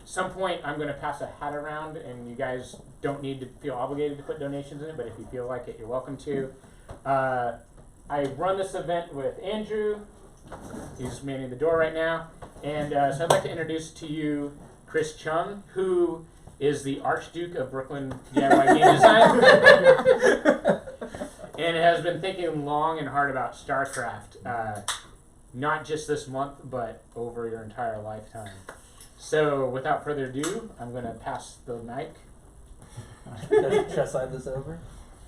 Some point I'm going to pass a hat around, and you guys don't need to feel obligated to put donations in it, but if you feel like it, you're welcome to. I run this event with Andrew. He's manning the door right now. And so I'd like to introduce to you Chris Chung, who is the Archduke of Brooklyn DIY game design. And has been thinking long and hard about StarCraft, not just this month, but over your entire lifetime. So without further ado, I'm going to pass the mic. Should I slide this over?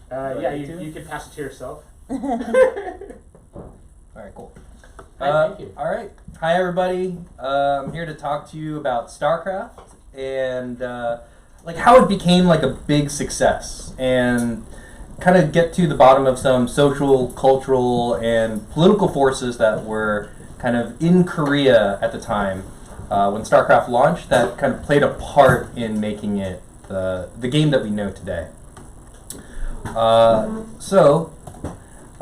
Yeah, you can pass it to yourself. Alright, cool. Thank you. Alright. Hi, everybody. I'm here to talk to you about StarCraft and like how it became like a big success, and kind of get to the bottom of some social, cultural, and political forces that were kind of in Korea at the time when StarCraft launched that kind of played a part in making it the game that we know today.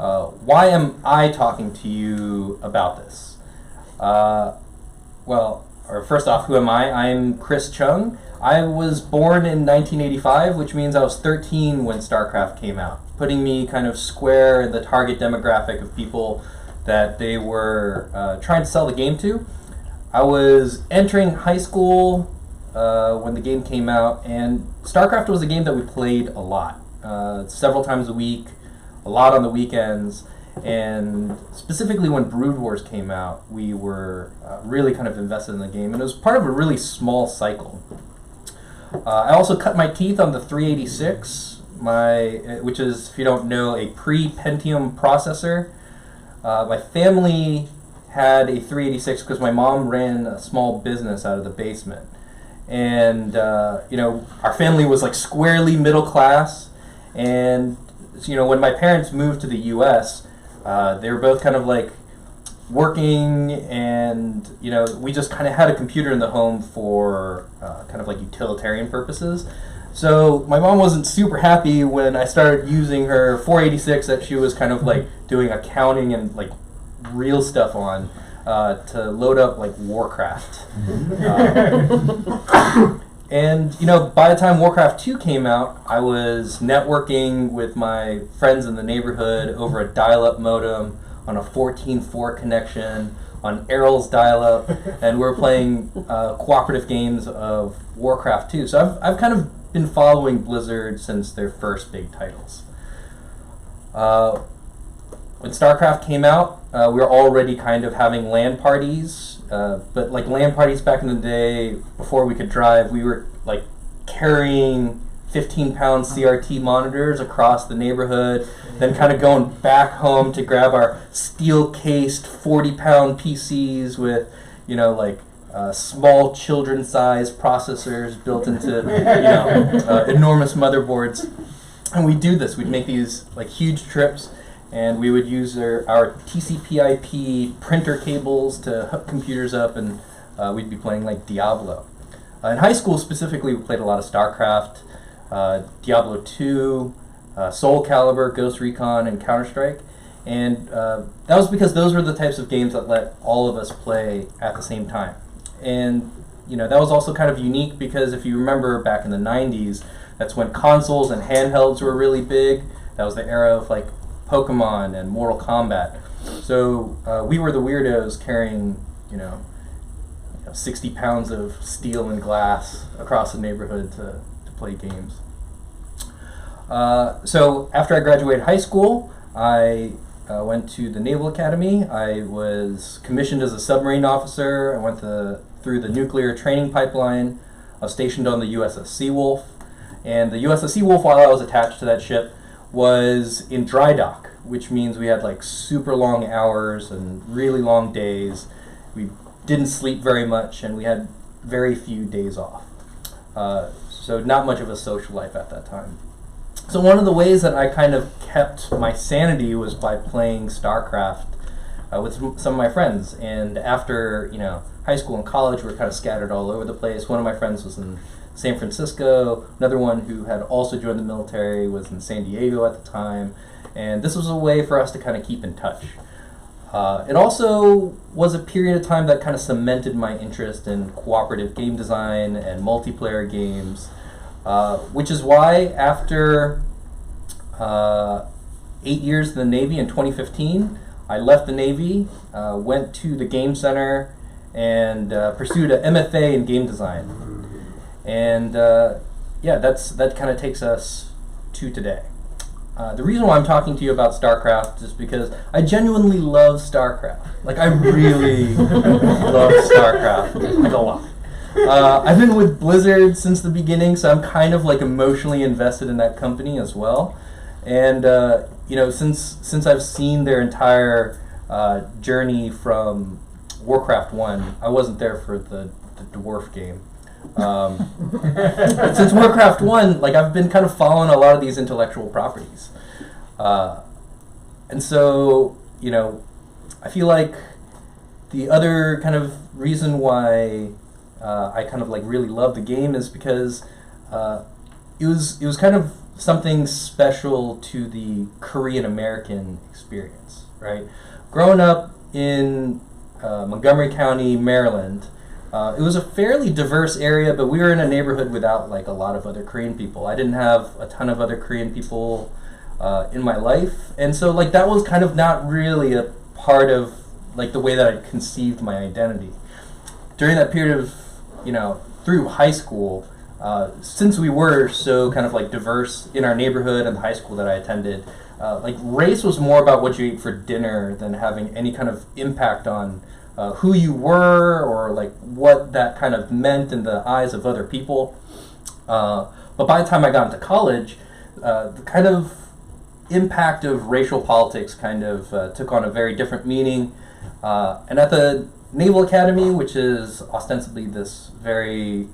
Why am I talking to you about this? First off, who am I? I'm Chris Chung. I was born in 1985, which means I was 13 when StarCraft came out, putting me kind of square in the target demographic of people that they were trying to sell the game to. I was entering high school when the game came out, and StarCraft was a game that we played a lot, several times a week, a lot on the weekends, and specifically when Brood Wars came out, we were really kind of invested in the game, and it was part of a really small cycle. I also cut my teeth on the 386, which is, if you don't know, a pre-Pentium processor. My family had a 386 because my mom ran a small business out of the basement. And, our family was like squarely middle class. And, when my parents moved to the U.S., they were both kind of like working, and we just kind of had a computer in the home for kind of like utilitarian purposes. So my mom wasn't super happy when I started using her 486 that she was kind of like doing accounting and like real stuff on to load up like Warcraft. And by the time Warcraft 2 came out, I was networking with my friends in the neighborhood over a dial-up modem on a 14.4 connection on Errol's dial-up, and we're playing cooperative games of Warcraft 2. So I've kind of been following Blizzard since their first big titles. When StarCraft came out, we were already kind of having LAN parties, but like LAN parties back in the day, before we could drive, we were like carrying 15-pound CRT monitors across the neighborhood, then kind of going back home to grab our steel-cased 40-pound PCs with, small children-sized processors built into, enormous motherboards. And we'd do this. We'd make these like huge trips, and we would use our TCP/IP printer cables to hook computers up, and we'd be playing like Diablo. In high school specifically, we played a lot of StarCraft, Diablo 2, Soul Calibur, Ghost Recon, and Counter-Strike. And that was because those were the types of games that let all of us play at the same time. And that was also kind of unique because if you remember back in the 90s, that's when consoles and handhelds were really big. That was the era of like Pokemon and Mortal Kombat. So we were the weirdos carrying, 60 pounds of steel and glass across the neighborhood to play games. So after I graduated high school, I went to the Naval Academy. I was commissioned as a submarine officer. I went through the nuclear training pipeline. I was stationed on the USS Seawolf. And the USS Seawolf, while I was attached to that ship, was in dry dock, which means we had like super long hours and really long days. We didn't sleep very much, and we had very few days off. So not much of a social life at that time. So one of the ways that I kind of kept my sanity was by playing StarCraft with some of my friends. And after high school and college, we were kind of scattered all over the place. One of my friends was in San Francisco. Another one who had also joined the military was in San Diego at the time. And this was a way for us to kind of keep in touch. It also was a period of time that kind of cemented my interest in cooperative game design and multiplayer games, which is why after 8 years in the Navy in 2015, I left the Navy, went to the Game Center, and pursued an MFA in game design. And yeah, that kind of takes us to today. The reason why I'm talking to you about StarCraft is because I genuinely love StarCraft. Like, I really love StarCraft, like a lot. I've been with Blizzard since the beginning, so I'm kind of like emotionally invested in that company as well. And you know, since I've seen their entire journey from Warcraft 1, I wasn't there for the dwarf game. But since Warcraft 1, like, I've been kind of following a lot of these intellectual properties. And so, you know, I feel like the other kind of reason why I kind of like really love the game is because it was kind of something special to the Korean American experience, right? Growing up in Montgomery County, Maryland, it was a fairly diverse area, but we were in a neighborhood without like a lot of other Korean people. I didn't have a ton of other Korean people in my life, and so like that was kind of not really a part of like the way that I conceived my identity. During that period of, you know, through high school, since we were so kind of like diverse in our neighborhood and the high school that I attended, like race was more about what you ate for dinner than having any kind of impact on who you were or like what that kind of meant in the eyes of other people. But by the time I got into college, the kind of impact of racial politics kind of took on a very different meaning. And at the Naval Academy, which is ostensibly this very,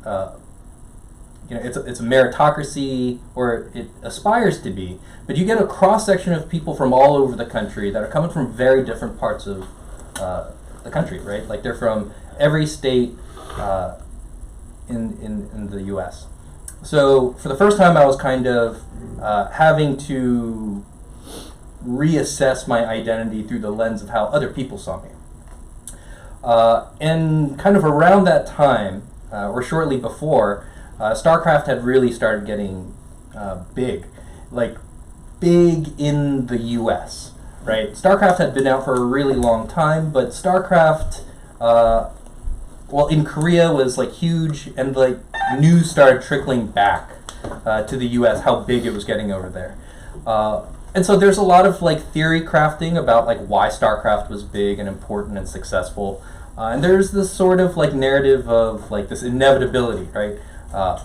you know, it's a meritocracy, or it aspires to be, but you get a cross-section of people from all over the country that are coming from very different parts of the country, right? Like, they're from every state in the U.S. So for the first time, I was kind of having to reassess my identity through the lens of how other people saw me. And kind of around that time, or shortly before, StarCraft had really started getting big, like big in the U.S., right? StarCraft had been out for a really long time, but StarCraft, well, in Korea was like huge, and like news started trickling back to the U.S. how big it was getting over there. And so there's a lot of like theory crafting about like why StarCraft was big and important and successful. And there's this sort of like narrative of like this inevitability, right?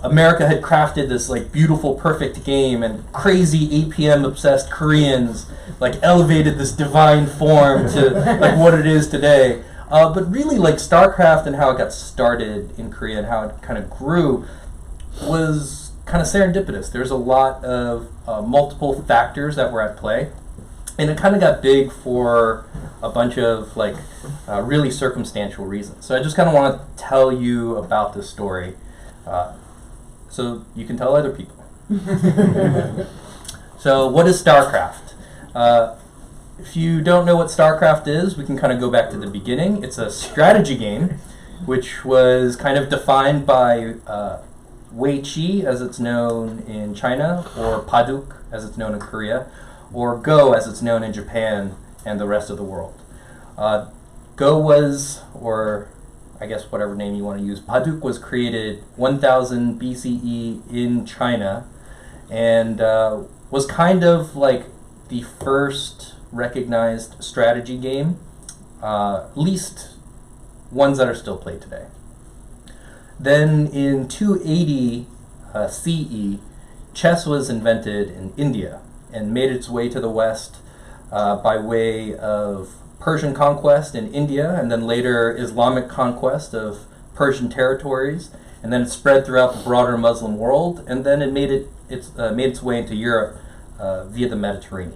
America had crafted this like beautiful, perfect game, and crazy APM obsessed Koreans like elevated this divine form to like what it is today. But really, like, StarCraft and how it got started in Korea and how it kind of grew was kind of serendipitous. There's a lot of multiple factors that were at play, and it kind of got big for a bunch of like really circumstantial reasons. So I just kind of want to tell you about this story so you can tell other people. So what is StarCraft? If you don't know what StarCraft is, we can kind of go back to the beginning. It's a strategy game, which was kind of defined by Wei Chi, as it's known in China, or Paduk, as it's known in Korea, or Go, as it's known in Japan and the rest of the world. Go was, or I guess whatever name you want to use, Paduk was created 1000 BCE in China, and was kind of like the first recognized strategy game, at least ones that are still played today. Then in 280 CE, chess was invented in India and made its way to the West by way of Persian conquest in India, and then later Islamic conquest of Persian territories, and then it spread throughout the broader Muslim world, and then it made its way into Europe via the Mediterranean.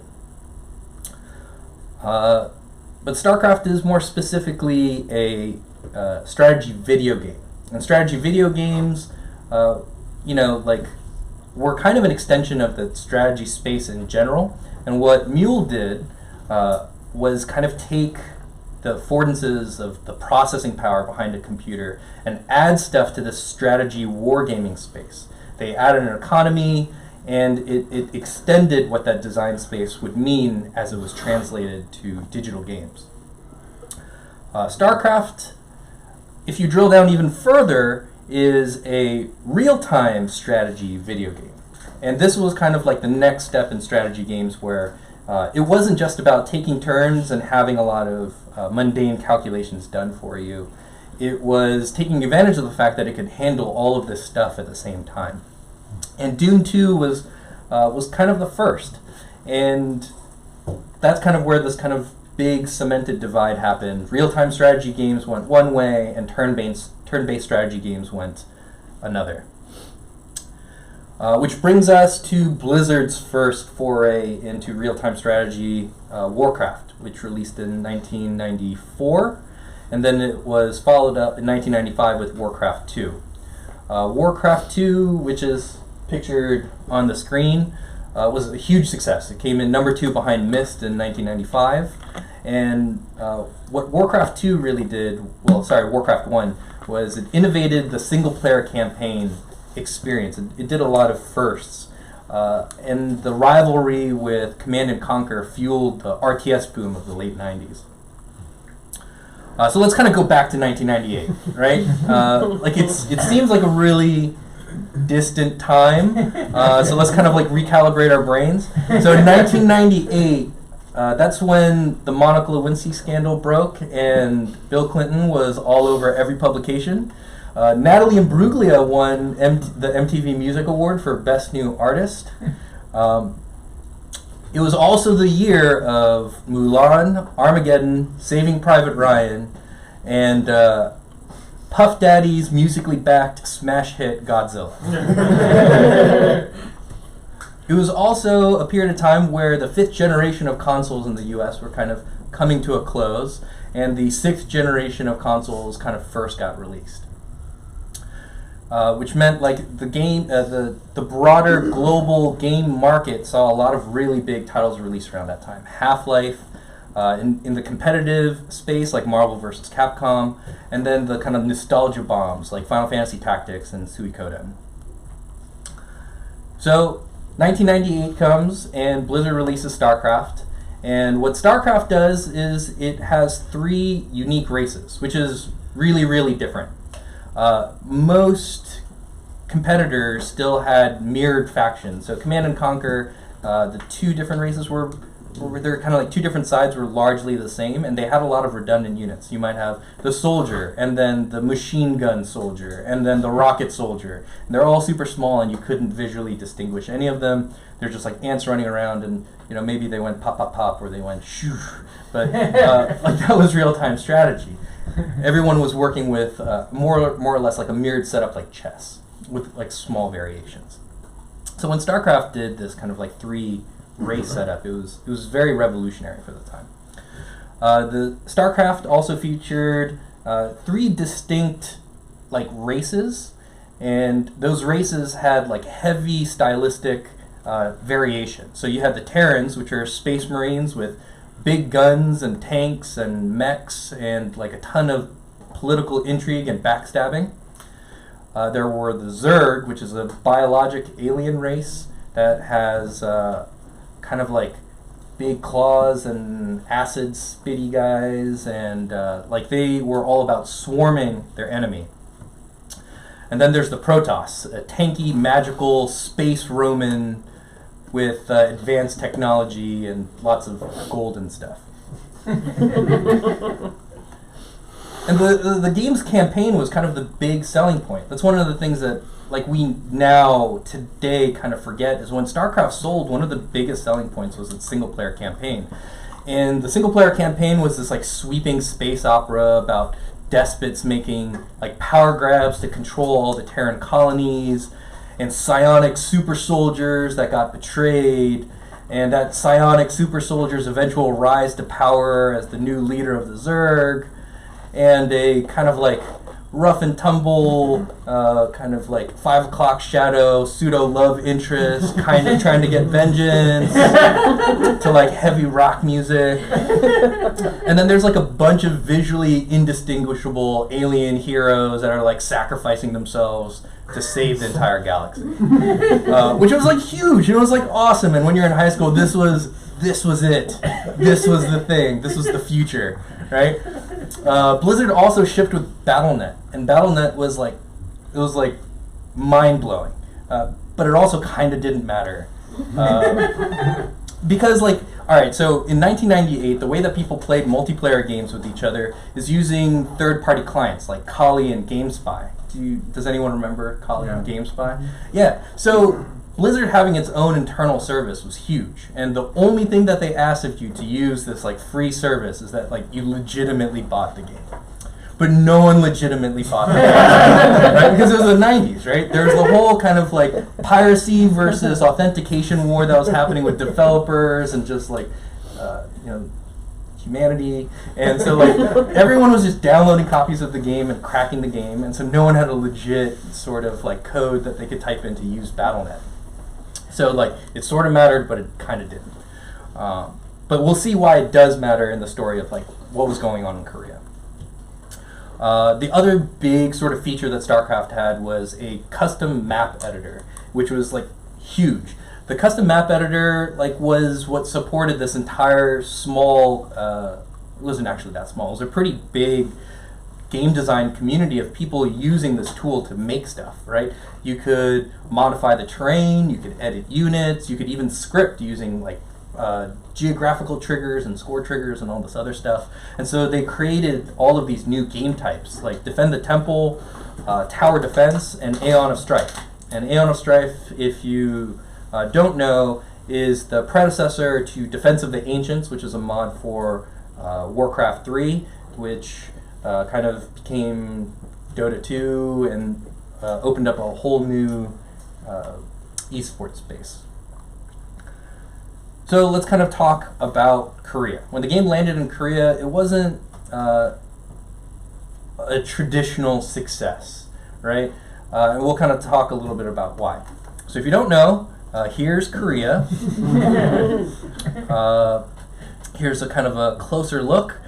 But StarCraft is more specifically a strategy video game. And strategy video games, you know, like, were kind of an extension of the strategy space in general. And what Mule did was kind of take the affordances of the processing power behind a computer and add stuff to this strategy wargaming space. They added an economy, and it extended what that design space would mean as it was translated to digital games. StarCraft, if you drill down even further, is a real-time strategy video game. And this was kind of like the next step in strategy games where it wasn't just about taking turns and having a lot of mundane calculations done for you. It was taking advantage of the fact that it could handle all of this stuff at the same time. And Doom 2 was kind of the first. And that's kind of where this kind of big cemented divide happened. Real-time strategy games went one way, and turn-based strategy games went another. Which brings us to Blizzard's first foray into real-time strategy, Warcraft, which released in 1994, and then it was followed up in 1995 with Warcraft 2. Warcraft 2, which is pictured on the screen, was a huge success. It came in number 2 behind Myst in 1995, and what Warcraft 2 really did, Warcraft 1, was it innovated the single-player campaign experience. It did a lot of firsts, and the rivalry with Command & Conquer fueled the RTS boom of the late 90s. So let's kind of go back to 1998, right? It seems like a really distant time, so let's kind of like recalibrate our brains. So in 1998, that's when the Monica Lewinsky scandal broke, and Bill Clinton was all over every publication. Natalie Imbruglia won the MTV Music Award for Best New Artist. It was also the year of Mulan, Armageddon, Saving Private Ryan, and Puff Daddy's musically backed smash hit Godzilla. It was also a period of time where the 5th generation of consoles in the US were kind of coming to a close, and the 6th generation of consoles kind of first got released. Which meant like the broader global game market saw a lot of really big titles released around that time. Half-Life, in the competitive space like Marvel vs. Capcom, and then the kind of nostalgia bombs like Final Fantasy Tactics and Suikoden. So 1998 comes and Blizzard releases StarCraft, and what StarCraft does is it has 3 unique races, which is really, really different. Most competitors still had mirrored factions. So Command & Conquer, the 2 different races were they're kind of like 2 different sides were largely the same, and they had a lot of redundant units. You might have the soldier, and then the machine gun soldier, and then the rocket soldier. And they're all super small, and you couldn't visually distinguish any of them. They're just like ants running around, and maybe they went pop, pop, pop, or they went shoo. But like that was real-time strategy. Everyone was working with more or less like a mirrored setup like chess, with like small variations. So when StarCraft did this kind of like 3 race setup, it was very revolutionary for the time. The StarCraft also featured 3 distinct like races, and those races had like heavy stylistic variation. So you had the Terrans, which are space marines with big guns and tanks and mechs and like a ton of political intrigue and backstabbing. There were the Zerg, which is a biologic alien race that has kind of like big claws and acid spitty guys, and like they were all about swarming their enemy. And then there's the Protoss, a tanky, magical space Roman with advanced technology and lots of gold and stuff. And the game's campaign was kind of the big selling point. That's one of the things that like we now today kind of forget, is when StarCraft sold, one of the biggest selling points was its single player campaign. And the single player campaign was this like sweeping space opera about despots making like power grabs to control all the Terran colonies, and psionic super soldiers that got betrayed, and that psionic super soldier's eventual rise to power as the new leader of the Zerg, and a kind of like rough and tumble, kind of like 5 o'clock shadow, pseudo love interest, kind of trying to get vengeance, to like heavy rock music. And then there's like a bunch of visually indistinguishable alien heroes that are like sacrificing themselves to save the entire galaxy, which was like huge. It was like awesome. And when you're in high school, this was it. This was the thing. This was the future, right? Blizzard also shipped with BattleNet, and BattleNet was like, it was like mind blowing, but it also kind of didn't matter, because like, all right, so in 1998, the way that people played multiplayer games with each other is using third-party clients like Kali and GameSpy. Does anyone remember Kali and GameSpy? Yeah. So Blizzard having its own internal service was huge, and the only thing that they asked of you to use this like free service is that like you legitimately bought the game. But no one legitimately bought the game, right? Because it was the 90s, right? There was the whole kind of like piracy versus authentication war that was happening with developers and just like humanity, and so like everyone was just downloading copies of the game and cracking the game, and so no one had a legit sort of like code that they could type in to use BattleNet. So like it sort of mattered, but it kind of didn't. But we'll see why it does matter in the story of like what was going on in Korea. The other big sort of feature that StarCraft had was a custom map editor, which was like huge. The custom map editor like was what supported this entire small, it wasn't actually that small, it was a pretty big game design community of people using this tool to make stuff, right? You could modify the terrain, you could edit units, you could even script using like geographical triggers and score triggers and all this other stuff. And so they created all of these new game types like Defend the Temple, Tower Defense, and Aeon of Strife. And Aeon of Strife, if you don't know, is the predecessor to Defense of the Ancients, which is a mod for Warcraft 3, which kind of became Dota 2 and opened up a whole new esports space. So let's kind of talk about Korea. When the game landed in Korea, it wasn't a traditional success, right? And we'll kind of talk a little bit about why. So if you don't know, here's Korea. Here's a kind of a closer look.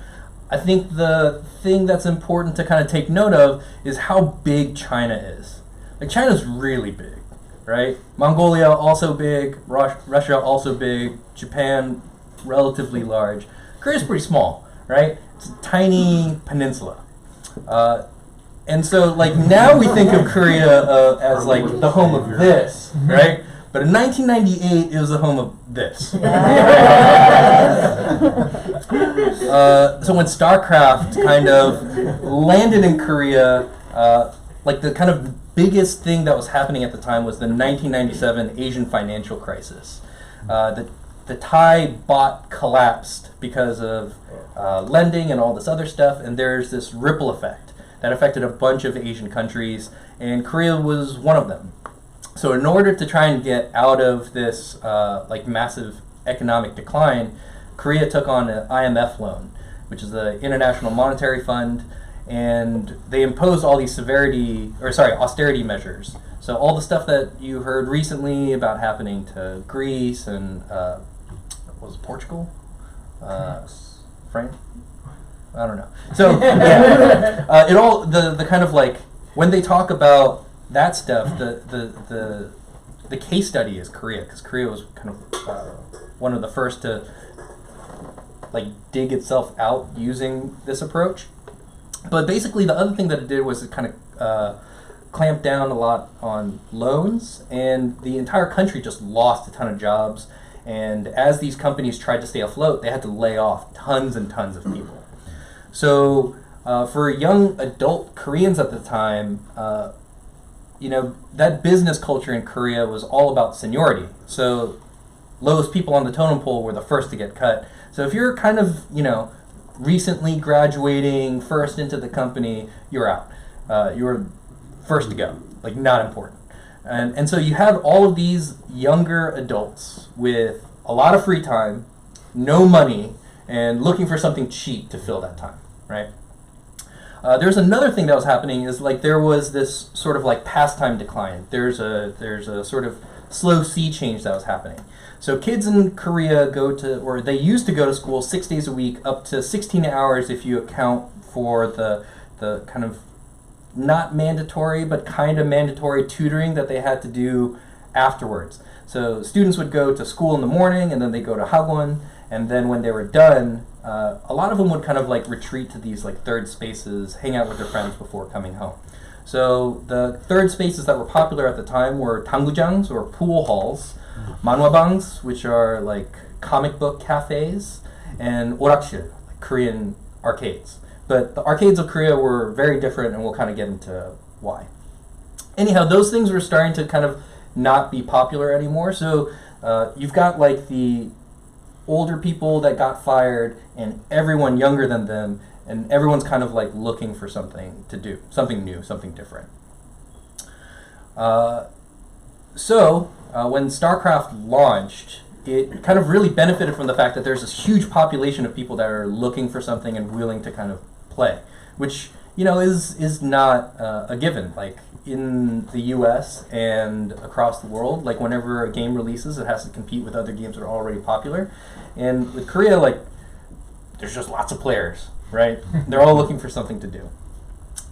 I think the thing that's important to kind of take note of is how big China is. Like China's really big, right? Mongolia also big, Russia also big, Japan relatively large. Korea's pretty small, right? It's a tiny peninsula. And so like now we think of Korea as like the home of this, right? But in 1998, it was the home of this. So when StarCraft kind of landed in Korea, like the kind of biggest thing that was happening at the time was the 1997 Asian financial crisis. The Thai baht collapsed because of lending and all this other stuff, and there's this ripple effect that affected a bunch of Asian countries, and Korea was one of them. So in order to try and get out of this like massive economic decline, Korea took on an IMF loan, which is the International Monetary Fund, and they imposed all these austerity measures. So all the stuff that you heard recently about happening to Greece and was it Portugal? France? I don't know. So yeah, it all the kind of like when they talk about that stuff, the case study is Korea, because Korea was kind of one of the first to like dig itself out using this approach. But basically, the other thing that it did was it kind of clamped down a lot on loans, and the entire country just lost a ton of jobs. And as these companies tried to stay afloat, they had to lay off tons and tons of people. So for young adult Koreans at the time, that business culture in Korea was all about seniority. So lowest people on the totem pole were the first to get cut. So if you're kind of, recently graduating, first into the company, you're out. You're first to go, like not important. And so you have all of these younger adults with a lot of free time, no money, and looking for something cheap to fill that time, right? There's another thing that was happening is like there was this sort of like pastime decline. There's a sort of slow sea change that was happening. So kids in Korea they used to go to school 6 days a week, up to 16 hours if you account for the kind of not mandatory but kind of mandatory tutoring that they had to do afterwards. So students would go to school in the morning and then they go to hagwon, and then when they were done, a lot of them would kind of like retreat to these like third spaces, hang out with their friends before coming home. So the third spaces that were popular at the time were 당구장s, or pool halls, manhwabangs, which are like comic book cafes, and orakshil, like Korean arcades. But the arcades of Korea were very different, and we'll kind of get into why. Anyhow, those things were starting to kind of not be popular anymore. So you've got like the older people that got fired and everyone younger than them, and everyone's kind of like looking for something to do, something new, something different. So when StarCraft launched, it kind of really benefited from the fact that there's this huge population of people that are looking for something and willing to kind of play, which, you know, is not a given. Like in the US and across the world, like whenever a game releases, it has to compete with other games that are already popular. And with Korea, like, there's just lots of players, right? They're all looking for something to do.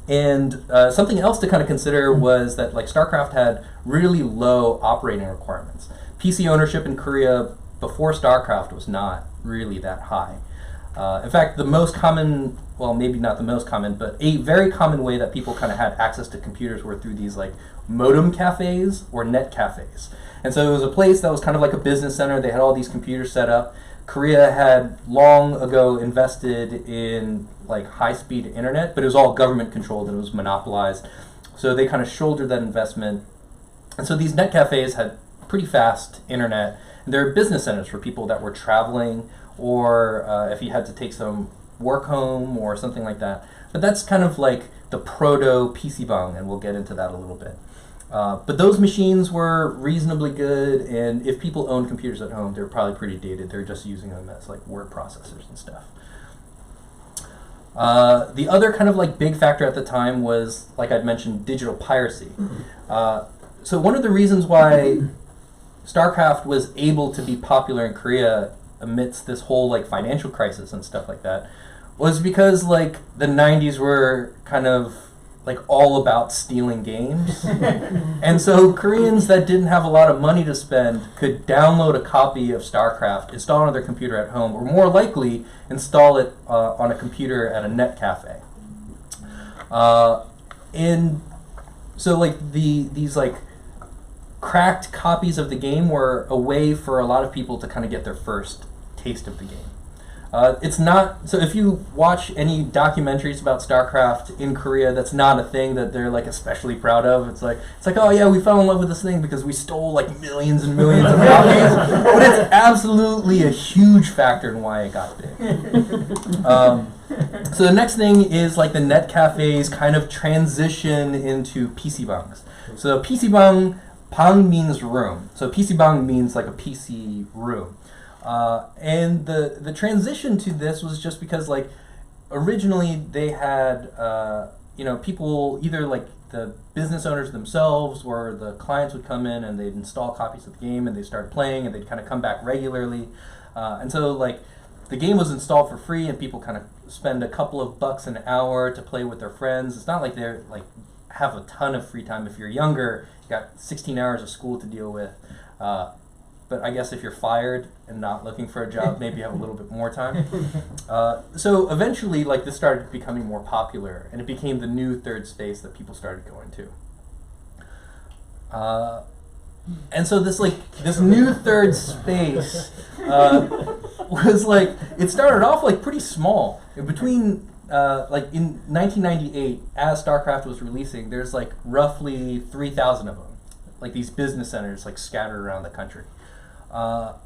And something else to kind of consider was that like StarCraft had really low operating requirements. PC ownership in Korea before StarCraft was not really that high. In fact, the most common, well, maybe not the most common, but a very common way that people kind of had access to computers were through these like modem cafes or net cafes. And so it was a place that was kind of like a business center. They had all these computers set up. Korea had long ago invested in like high-speed internet, but it was all government controlled and it was monopolized. So they kind of shouldered that investment. And so these net cafes had pretty fast internet. And they're business centers for people that were traveling, or if you had to take some work home or something like that. But that's kind of like the proto PC bang, and we'll get into that a little bit. But those machines were reasonably good, and if people owned computers at home, they were probably pretty dated. They're just using them as like word processors and stuff. The other kind of like big factor at the time was, like I'd mentioned, digital piracy. So one of the reasons why StarCraft was able to be popular in Korea amidst this whole like financial crisis and stuff like that was because like the 90s were kind of like all about stealing games. And so Koreans that didn't have a lot of money to spend could download a copy of StarCraft, install it on their computer at home, or more likely install it on a computer at a net cafe. And so like these like cracked copies of the game were a way for a lot of people to kind of get their first taste of the game. It's not, so if you watch any documentaries about StarCraft in Korea, that's not a thing that they're like especially proud of. It's like, oh yeah, we fell in love with this thing because we stole like millions and millions of copies. But it's absolutely a huge factor in why it got big. So the next thing is like the net cafes kind of transition into PC bangs. So PC bang means room. So PC bang means like a PC room. And the transition to this was just because like originally they had people, either like the business owners themselves or the clients would come in and they'd install copies of the game and they started playing and they'd kind of come back regularly. And so like the game was installed for free and people kind of spend a couple of bucks an hour to play with their friends. It's not like they're like have a ton of free time. If you're younger, you got 16 hours of school to deal with. But I guess if you're fired and not looking for a job, maybe you have a little bit more time. So eventually, like this started becoming more popular, and it became the new third space that people started going to. And so this new third space was like, it started off like pretty small. Between like in 1998, as StarCraft was releasing, there's like roughly 3,000 of them, like these business centers like scattered around the country.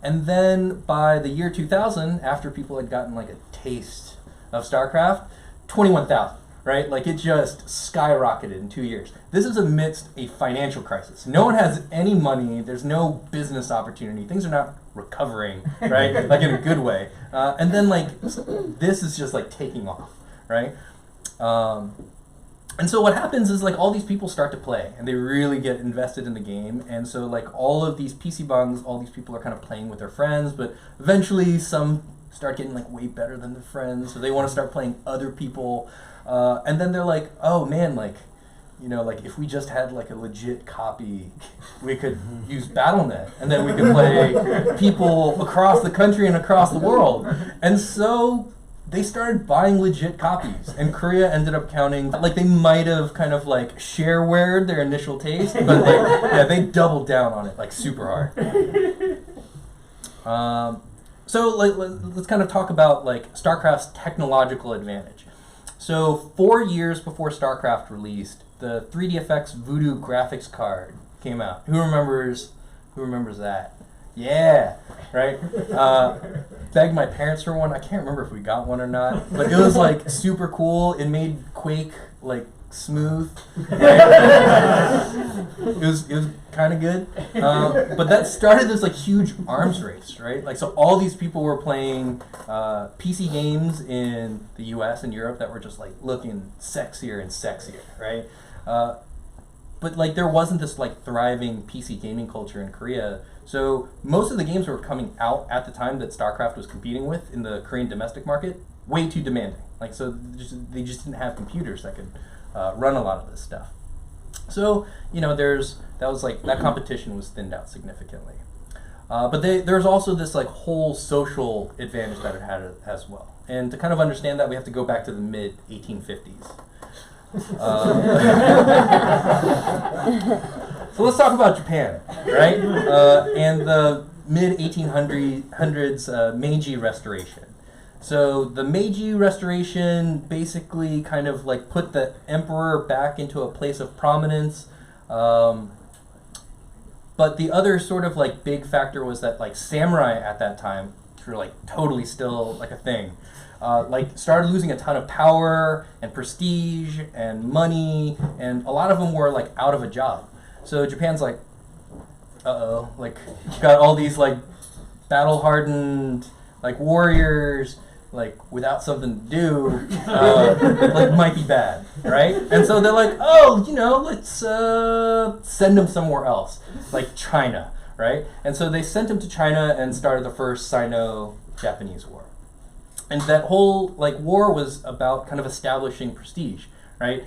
And then by the year 2000, after people had gotten like a taste of StarCraft, 21,000, right? Like it just skyrocketed in 2 years. This is amidst a financial crisis. No one has any money. There's no business opportunity. Things are not recovering, right? Like in a good way. And then like this is just like taking off, right? And so what happens is like all these people start to play and they really get invested in the game, and so like all of these PC bungs, all these people are kind of playing with their friends, but eventually some start getting like way better than their friends, so they want to start playing other people, and then they're like, oh man, like, you know, like if we just had like a legit copy, we could use BattleNet, and then we could play people across the country and across the world. And so they started buying legit copies, and Korea ended up counting, like they might have kind of like sharewared their initial taste, but like, yeah, they doubled down on it like super hard. So like, let's kind of talk about like StarCraft's technological advantage. So 4 years before StarCraft released, the 3DFX Voodoo graphics card came out. Who remembers that? Yeah, right? Begged my parents for one. I can't remember if we got one or not, but it was like super cool. It made Quake like smooth. Right? It was kind of good. But that started this like huge arms race, right? Like, so all these people were playing PC games in the US and Europe that were just like looking sexier and sexier, right? But like there wasn't this like thriving PC gaming culture in Korea. So most of the games that were coming out at the time that StarCraft was competing with in the Korean domestic market, way too demanding. Like, so they just didn't have computers that could run a lot of this stuff. So, you know, that competition was thinned out significantly. But there's also this like whole social advantage that it had as well. And to kind of understand that, we have to go back to the mid 1850s. So let's talk about Japan, right? And the mid 1800s Meiji Restoration. So the Meiji Restoration basically kind of like put the emperor back into a place of prominence. But the other sort of like big factor was that like samurai at that time were like totally still like a thing. Like started losing a ton of power and prestige and money, and a lot of them were like out of a job. So Japan's like, uh-oh, like got all these like battle-hardened like warriors like without something to do, like might be bad, right? And so they're like, oh, you know, let's send them somewhere else, like China, right? And so they sent him to China and started the first Sino-Japanese War. And that whole like war was about kind of establishing prestige, right?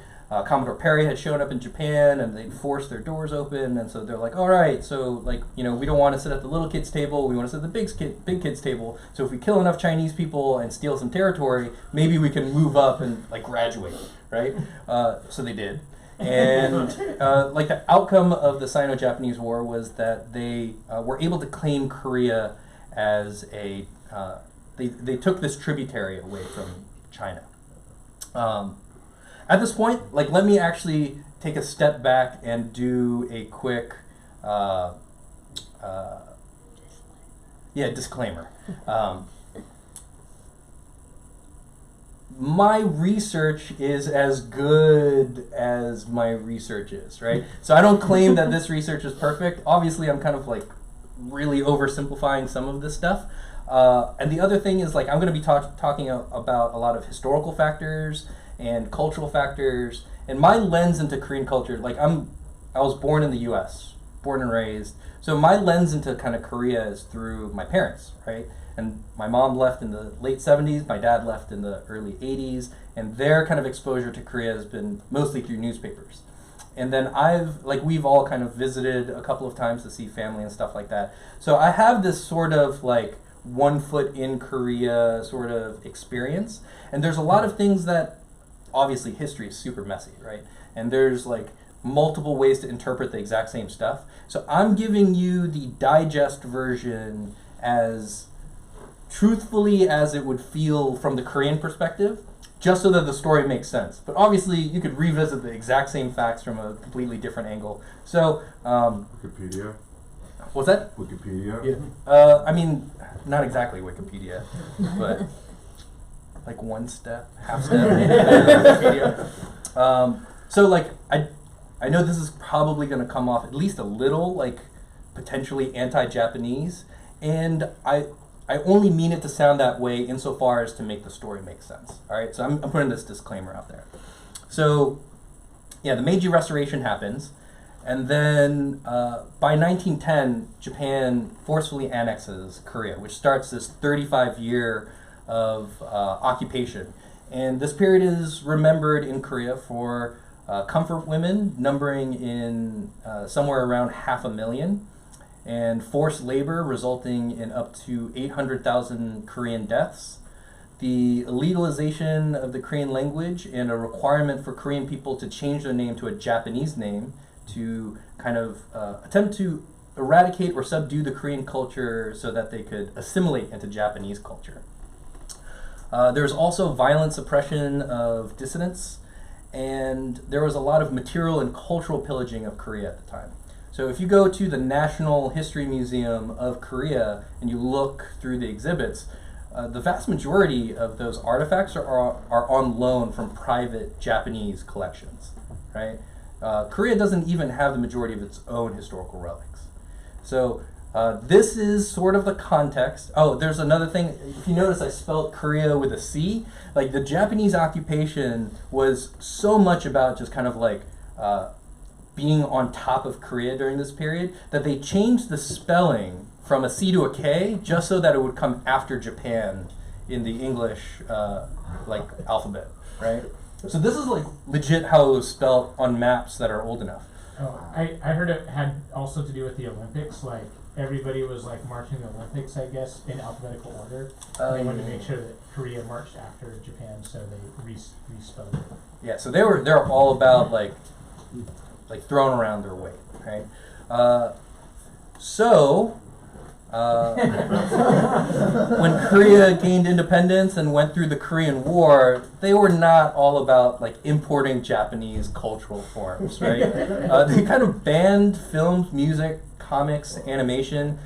Commodore Perry had shown up in Japan, and they forced their doors open, and so they're like, all right, so like, you know, we don't want to sit at the little kids table, we want to sit at the big kids table. So if we kill enough Chinese people and steal some territory, maybe we can move up and like graduate, right? So they did. And like the outcome of the Sino-Japanese War was that they were able to claim Korea as a they took this tributary away from China. At this point, like, let me actually take a step back and do a quick disclaimer. My research is as good as my research is, right? So I don't claim that this research is perfect. Obviously, I'm kind of like really oversimplifying some of this stuff. And the other thing is, like, I'm going to be talking about a lot of historical factors and cultural factors, and my lens into Korean culture. Like, I was born in the U.S., born and raised, so my lens into kind of Korea is through my parents, right? And my mom left in the late 70s, my dad left in the early 80s, and their kind of exposure to Korea has been mostly through newspapers. And then we've all kind of visited a couple of times to see family and stuff like that. So I have this sort of like 1 foot in Korea sort of experience, and there's a lot of things that, obviously history is super messy, right? And there's like multiple ways to interpret the exact same stuff. So I'm giving you the digest version as truthfully as it would feel from the Korean perspective, just so that the story makes sense. But obviously you could revisit the exact same facts from a completely different angle. So Wikipedia. What's that? Wikipedia. Yeah. I mean, not exactly Wikipedia, but like one step, half step. Wikipedia. So like I know this is probably going to come off at least a little like potentially anti-Japanese, and I only mean it to sound that way insofar as to make the story make sense. All right, so I'm putting this disclaimer out there. So, yeah, the Meiji Restoration happens, and then by 1910, Japan forcefully annexes Korea, which starts this 35-year of occupation. And this period is remembered in Korea for comfort women, numbering in somewhere around 500,000, and forced labor resulting in up to 800,000 Korean deaths. The legalization of the Korean language and a requirement for Korean people to change their name to a Japanese name to kind of attempt to eradicate or subdue the Korean culture so that they could assimilate into Japanese culture. There's also violent suppression of dissidents, and there was a lot of material and cultural pillaging of Korea at the time. So if you go to the National History Museum of Korea and you look through the exhibits, the vast majority of those artifacts are on loan from private Japanese collections, right? Korea doesn't even have the majority of its own historical relics. So this is sort of the context. Oh, there's another thing. If you notice, I spelled Korea with a C. Like, the Japanese occupation was so much about just kind of like being on top of Korea during this period that they changed the spelling from a C to a K just so that it would come after Japan in the English like alphabet, right? So this is like legit how it was spelled on maps that are old enough. Oh, I heard it had also to do with the Olympics. Like, everybody was like marching the Olympics, I guess, in alphabetical order. And they wanted to make sure that Korea marched after Japan, so they respelled it. Yeah, so they're all about like throwing around their weight, right? When Korea gained independence and went through the Korean War, they were not all about like importing Japanese cultural forms, right? They kind of banned films, music, comics, animation.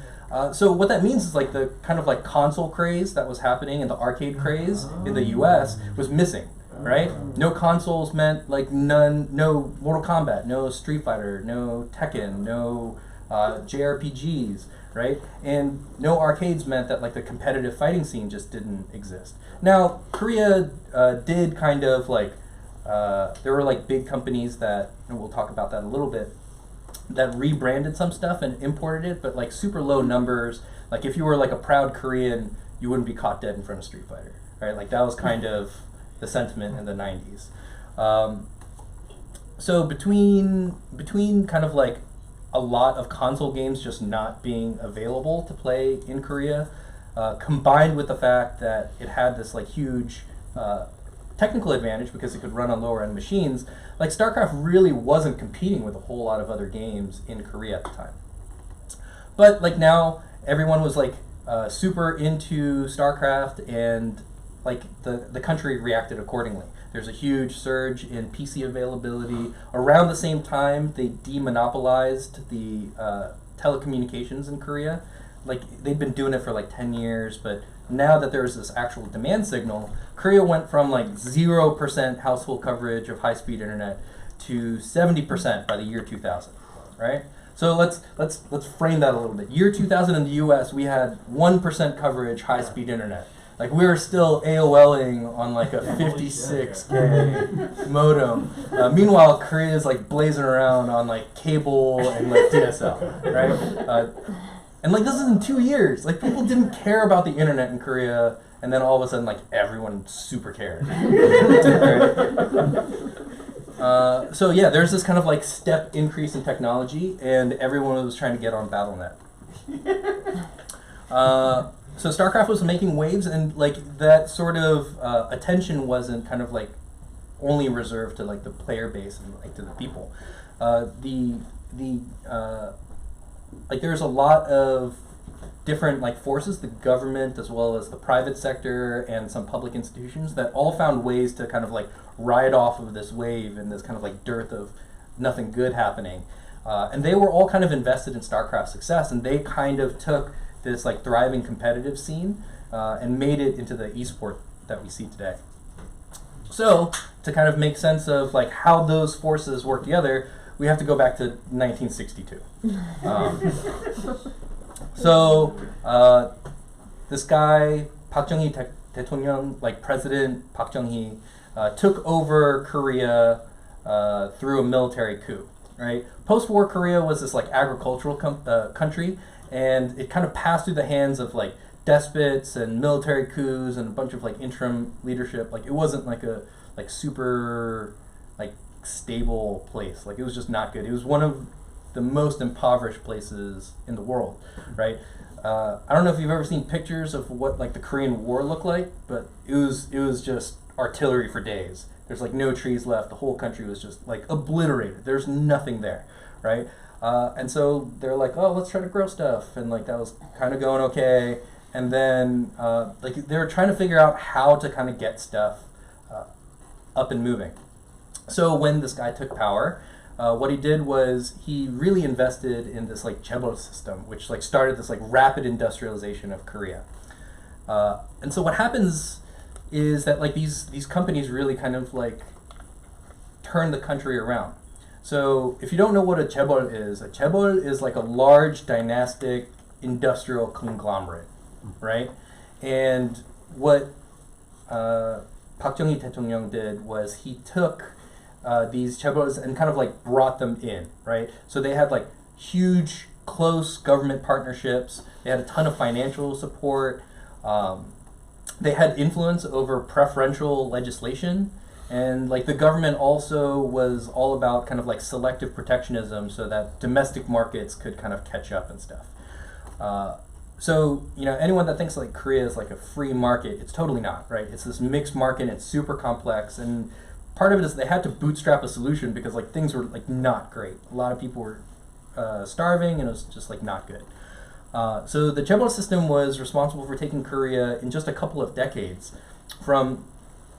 So what that means is like the kind of like console craze that was happening and the arcade craze in the US was missing, right? No consoles meant like no Mortal Kombat, no Street Fighter, no Tekken, no JRPGs, right? And no arcades meant that like the competitive fighting scene just didn't exist. Now, Korea did kind of like, there were like big companies that, and we'll talk about that a little bit, that rebranded some stuff and imported it, but like super low numbers. Like if you were like a proud Korean, you wouldn't be caught dead in front of Street Fighter, right? Like that was kind of the sentiment in the 90s. So between kind of like a lot of console games just not being available to play in Korea, combined with the fact that it had this like huge technical advantage because it could run on lower end machines, like StarCraft really wasn't competing with a whole lot of other games in Korea at the time. But like now, everyone was like super into StarCraft, and like the country reacted accordingly. There's a huge surge in PC availability. Around the same time, they demonopolized the telecommunications in Korea. Like they'd been doing it for like 10 years, but now that there's this actual demand signal, Korea went from like 0% household coverage of high-speed internet to 70% by the year 2000, right? So let's frame that a little bit. Year 2000 in the U.S., we had 1% coverage high-speed internet. Like we were still AOLing on like a 56K modem. Meanwhile, Korea is like blazing around on like cable and like DSL, right? And like this is in 2 years. Like people didn't care about the internet in Korea, and then all of a sudden like everyone super cared. So yeah, there's this kind of like step increase in technology, and everyone was trying to get on BattleNet. So StarCraft was making waves, and like that sort of attention wasn't kind of like only reserved to like the player base and like to the people. Like there's a lot of different like forces, the government as well as the private sector and some public institutions that all found ways to kind of like ride off of this wave and this kind of like dearth of nothing good happening. And they were all kind of invested in StarCraft's success, and they kind of took this like thriving competitive scene and made it into the esport that we see today. So to kind of make sense of like how those forces work together, we have to go back to 1962. this guy Park Chung-hee 대통령, like President Park Chung-hee, took over Korea through a military coup. Right, post-war Korea was this like agricultural country, and it kind of passed through the hands of like despots and military coups and a bunch of like interim leadership. Like it wasn't like a like super like stable place. Like it was just not good. It was one of the most impoverished places in the world, right? I don't know if you've ever seen pictures of what like the Korean War looked like, but it was just artillery for days. There's like no trees left. The whole country was just like obliterated. There's nothing there, right? And so they're like, oh, let's try to grow stuff, and like that was kind of going okay. And then like they were trying to figure out how to kind of get stuff up and moving. So when this guy took power, what he did was he really invested in this like chaebol system, which like started this like rapid industrialization of Korea. And so what happens is that like these companies really kind of like turn the country around. So if you don't know what a chaebol is like a large dynastic industrial conglomerate, right? And what Park Chung-hee 대통령 did was he took these chaebols and kind of like brought them in, right? So they had like huge, close government partnerships. They had a ton of financial support. They had influence over preferential legislation, and like the government also was all about kind of like selective protectionism so that domestic markets could kind of catch up and stuff. So, you know, anyone that thinks like Korea is like a free market, it's totally not, right? It's this mixed market, it's super complex, and part of it is they had to bootstrap a solution because like things were like not great. A lot of people were starving, and it was just like not good. So the chaebol system was responsible for taking Korea in just a couple of decades from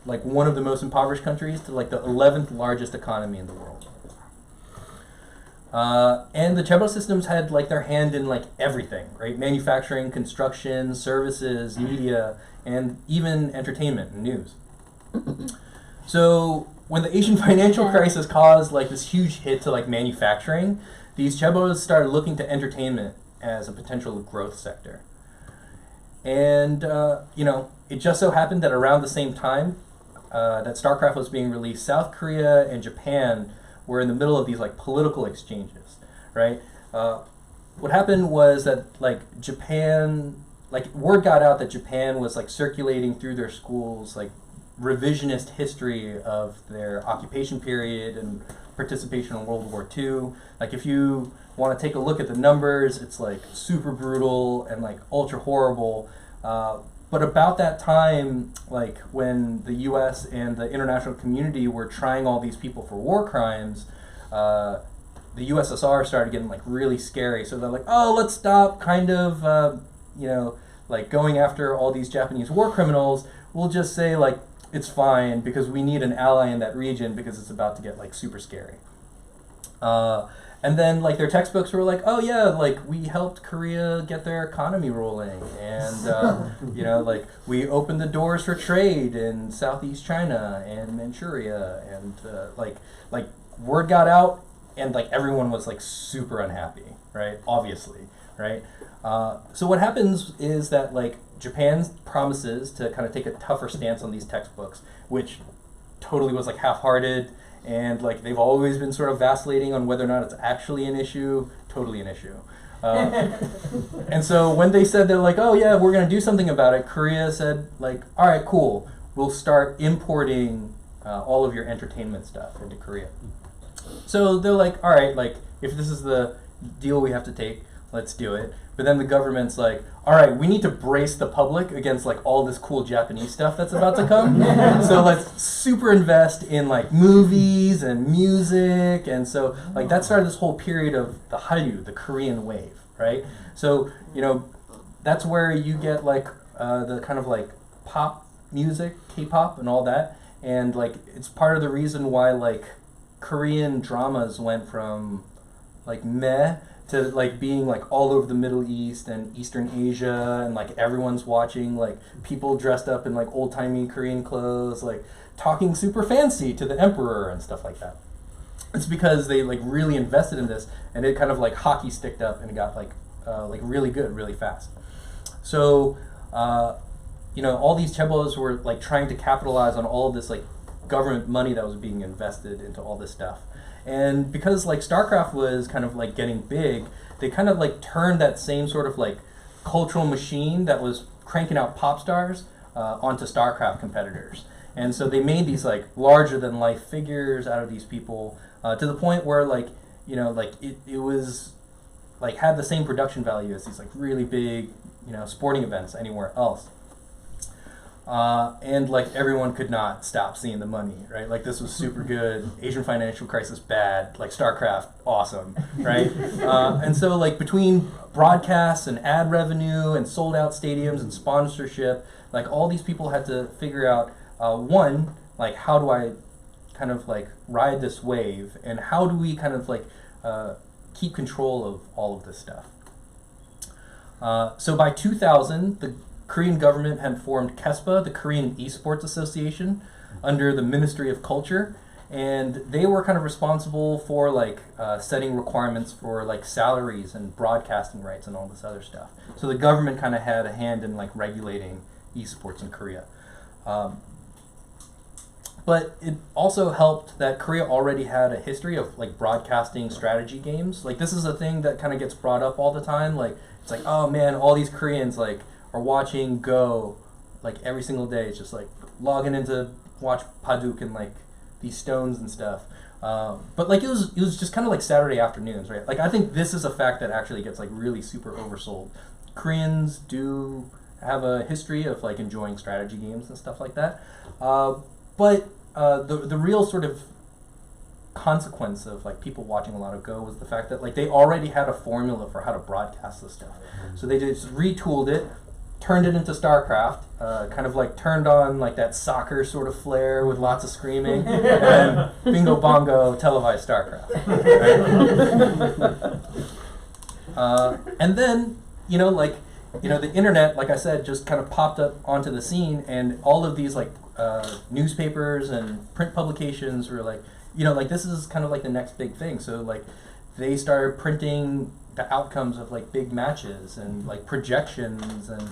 like one of the most impoverished countries to like the 11th largest economy in the world. And the chaebol systems had like their hand in like everything, right? Manufacturing, construction, services, media, and even entertainment and news. So when the Asian financial crisis caused like this huge hit to like manufacturing, these chaebols started looking to entertainment as a potential growth sector. And, you know, it just so happened that around the same time that StarCraft was being released, South Korea and Japan were in the middle of these like political exchanges, right? What happened was that like Japan, like word got out that Japan was like circulating through their schools like revisionist history of their occupation period and participation in World War II. Like if you want to take a look at the numbers, it's like super brutal and like ultra horrible. But about that time, like when the US and the international community were trying all these people for war crimes, the USSR started getting like really scary. So they're like, oh, let's stop kind of, you know, like going after all these Japanese war criminals. We'll just say like, it's fine because we need an ally in that region because it's about to get like super scary. And then like their textbooks were like, oh yeah, like we helped Korea get their economy rolling, and you know, like we opened the doors for trade in Southeast China and Manchuria, and like word got out, and like everyone was like super unhappy, right? Obviously, right? So what happens is that like Japan promises to kind of take a tougher stance on these textbooks, which totally was like half-hearted. And like they've always been sort of vacillating on whether or not it's actually an issue. Totally an issue. And so when they said they're like, oh yeah, we're gonna do something about it, Korea said like, all right, cool, we'll start importing all of your entertainment stuff into Korea. So they're like, all right, like if this is the deal we have to take, let's do it. But then the government's like, all right, we need to brace the public against like all this cool Japanese stuff that's about to come. So let's super invest in like movies and music. And so like that started this whole period of the Hallyu, the Korean wave, right? So, you know, that's where you get like the kind of like pop music, K-pop and all that. And like it's part of the reason why like Korean dramas went from like meh to like being like all over the Middle East and Eastern Asia, and like everyone's watching like people dressed up in like old-timey Korean clothes, like talking super fancy to the emperor and stuff like that. It's because they like really invested in this, and it kind of like hockey sticked up and it got like really good really fast. So all these chaebols were like trying to capitalize on all of this like government money that was being invested into all this stuff. And because like StarCraft was kind of like getting big, they kind of like turned that same sort of like cultural machine that was cranking out pop stars onto StarCraft competitors. And so they made these like larger than life figures out of these people to the point where like, it was like had the same production value as these like really big, sporting events anywhere else. And like everyone could not stop seeing the money, right? Like this was super good. Asian financial crisis bad. Like StarCraft awesome, right? And so like between broadcasts and ad revenue and sold out stadiums and sponsorship, like all these people had to figure out one, like how do I kind of like ride this wave, and how do we kind of like keep control of all of this stuff. So by 2000, the Korean government had formed KESPA, the Korean Esports Association, under the Ministry of Culture, and they were kind of responsible for like setting requirements for like salaries and broadcasting rights and all this other stuff. So the government kind of had a hand in like regulating esports in Korea. But it also helped that Korea already had a history of like broadcasting strategy games. Like this is a thing that kind of gets brought up all the time. Like it's like, oh man, all these Koreans like are watching Go like every single day. It's just like logging into watch Paduk and like these stones and stuff. But like it was just kind of like Saturday afternoons, right? Like I think this is a fact that actually gets like really super oversold. Koreans do have a history of like enjoying strategy games and stuff like that. But the real sort of consequence of like people watching a lot of Go was the fact that like they already had a formula for how to broadcast this stuff. So they just retooled it, turned it into StarCraft, kind of like turned on like that soccer sort of flair with lots of screaming, and bingo bongo televised StarCraft. Right? And then, the internet, like I said, just kind of popped up onto the scene, and all of these like newspapers and print publications were like, this is kind of like the next big thing. So like they started printing the outcomes of like big matches and like projections, and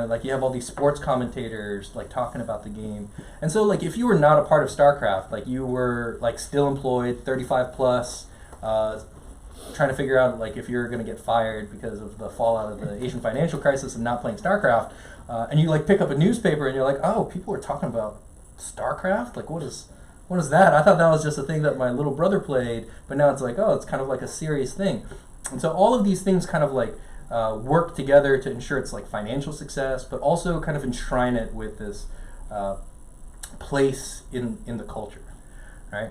like you have all these sports commentators like talking about the game. And so like if you were not a part of StarCraft, like you were like still employed, 35 plus, trying to figure out like if you're going to get fired because of the fallout of the Asian financial crisis and not playing StarCraft, and you like pick up a newspaper and you're like, oh, people are talking about StarCraft? Like what is that? I thought that was just a thing that my little brother played, but now it's like, oh, it's kind of like a serious thing. And so all of these things kind of like work together to ensure it's like financial success, but also kind of enshrine it with this place in the culture, right?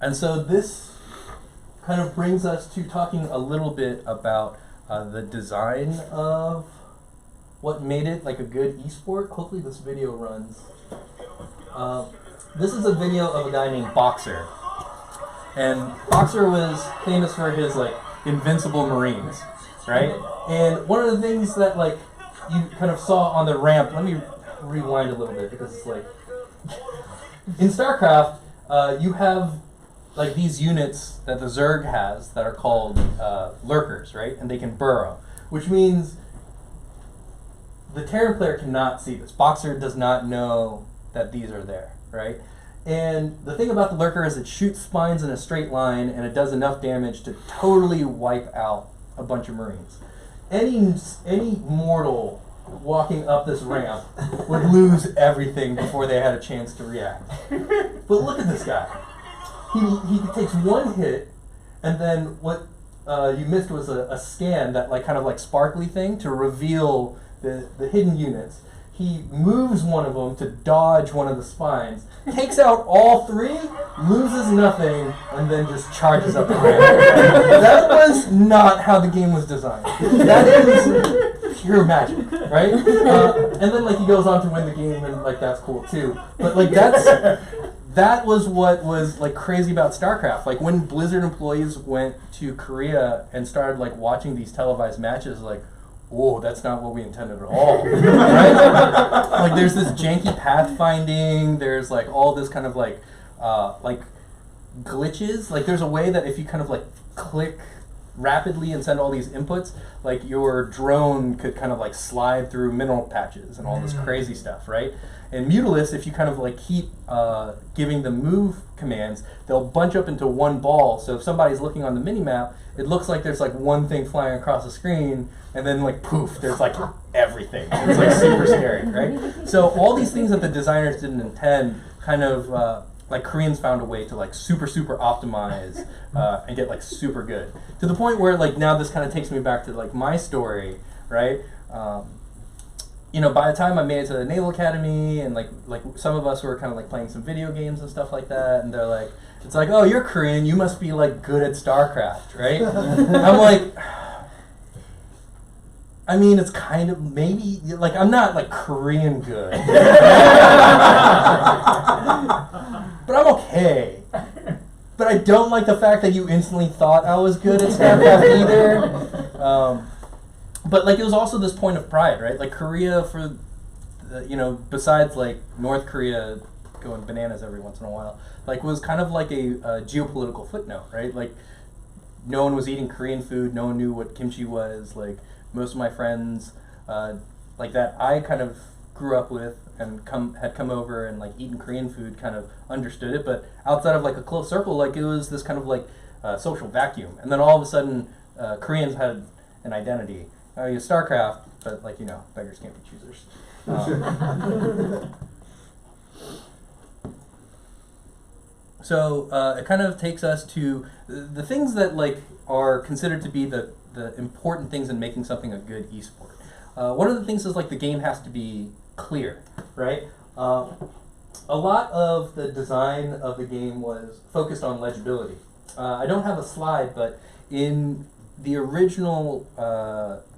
And so this kind of brings us to talking a little bit about the design of what made it like a good esport. Hopefully this video runs. This is a video of a guy named Boxer. And Boxer was famous for his like invincible Marines, right? And one of the things that like you kind of saw on the ramp, let me rewind a little bit because it's like in StarCraft, you have like these units that the Zerg has that are called lurkers, right? And they can burrow, which means the Terran player cannot see this. Boxer does not know that these are there, right? And the thing about the lurker is it shoots spines in a straight line, and it does enough damage to totally wipe out a bunch of Marines. Any mortal walking up this ramp would lose everything before they had a chance to react. But look at this guy. He takes one hit, and then what you missed was a scan, that like kind of like sparkly thing to reveal the hidden units. He moves one of them to dodge one of the spines, takes out all three, loses nothing, and then just charges up the ramp. That was not how the game was designed. That is pure magic, right? And then like he goes on to win the game, and like that's cool too. But like that was what was like crazy about StarCraft. Like when Blizzard employees went to Korea and started like watching these televised matches, like, whoa, that's not what we intended at all, right? Like there's this janky pathfinding, there's like all this kind of like glitches. Like there's a way that if you kind of like click rapidly and send all these inputs, like your drone could kind of like slide through mineral patches and all this crazy stuff, right? And Mutalisk, if you kind of like keep giving them move commands, they'll bunch up into one ball. So if somebody's looking on the mini map, it looks like there's like one thing flying across the screen, and then like poof, there's like everything. It's like super scary, right? So all these things that the designers didn't intend, kind of like Koreans found a way to like super optimize and get like super good, to the point where like now this kind of takes me back to like my story, right? You know, by the time I made it to the Naval Academy, and like some of us were kind of like playing some video games and stuff like that, and they're like, it's like, oh, you're Korean, you must be like good at StarCraft, right? I'm like, I mean, it's kind of maybe like I'm not like Korean good, but I'm okay. But I don't like the fact that you instantly thought I was good at StarCraft either. But like it was also this point of pride, right? Like Korea, for you know, besides like North Korea going bananas every once in a while, like was kind of like a geopolitical footnote, right? Like no one was eating Korean food, no one knew what kimchi was. Like most of my friends, like that I kind of grew up with and had come over and like eaten Korean food, kind of understood it. But outside of like a close circle, like it was this kind of like social vacuum. And then all of a sudden, Koreans had an identity. Yeah, StarCraft, but like, you know, beggars can't be choosers. So it kind of takes us to the things that like are considered to be the important things in making something a good esport. One of the things is like the game has to be clear, right? A lot of the design of the game was focused on legibility. I don't have a slide, but in the original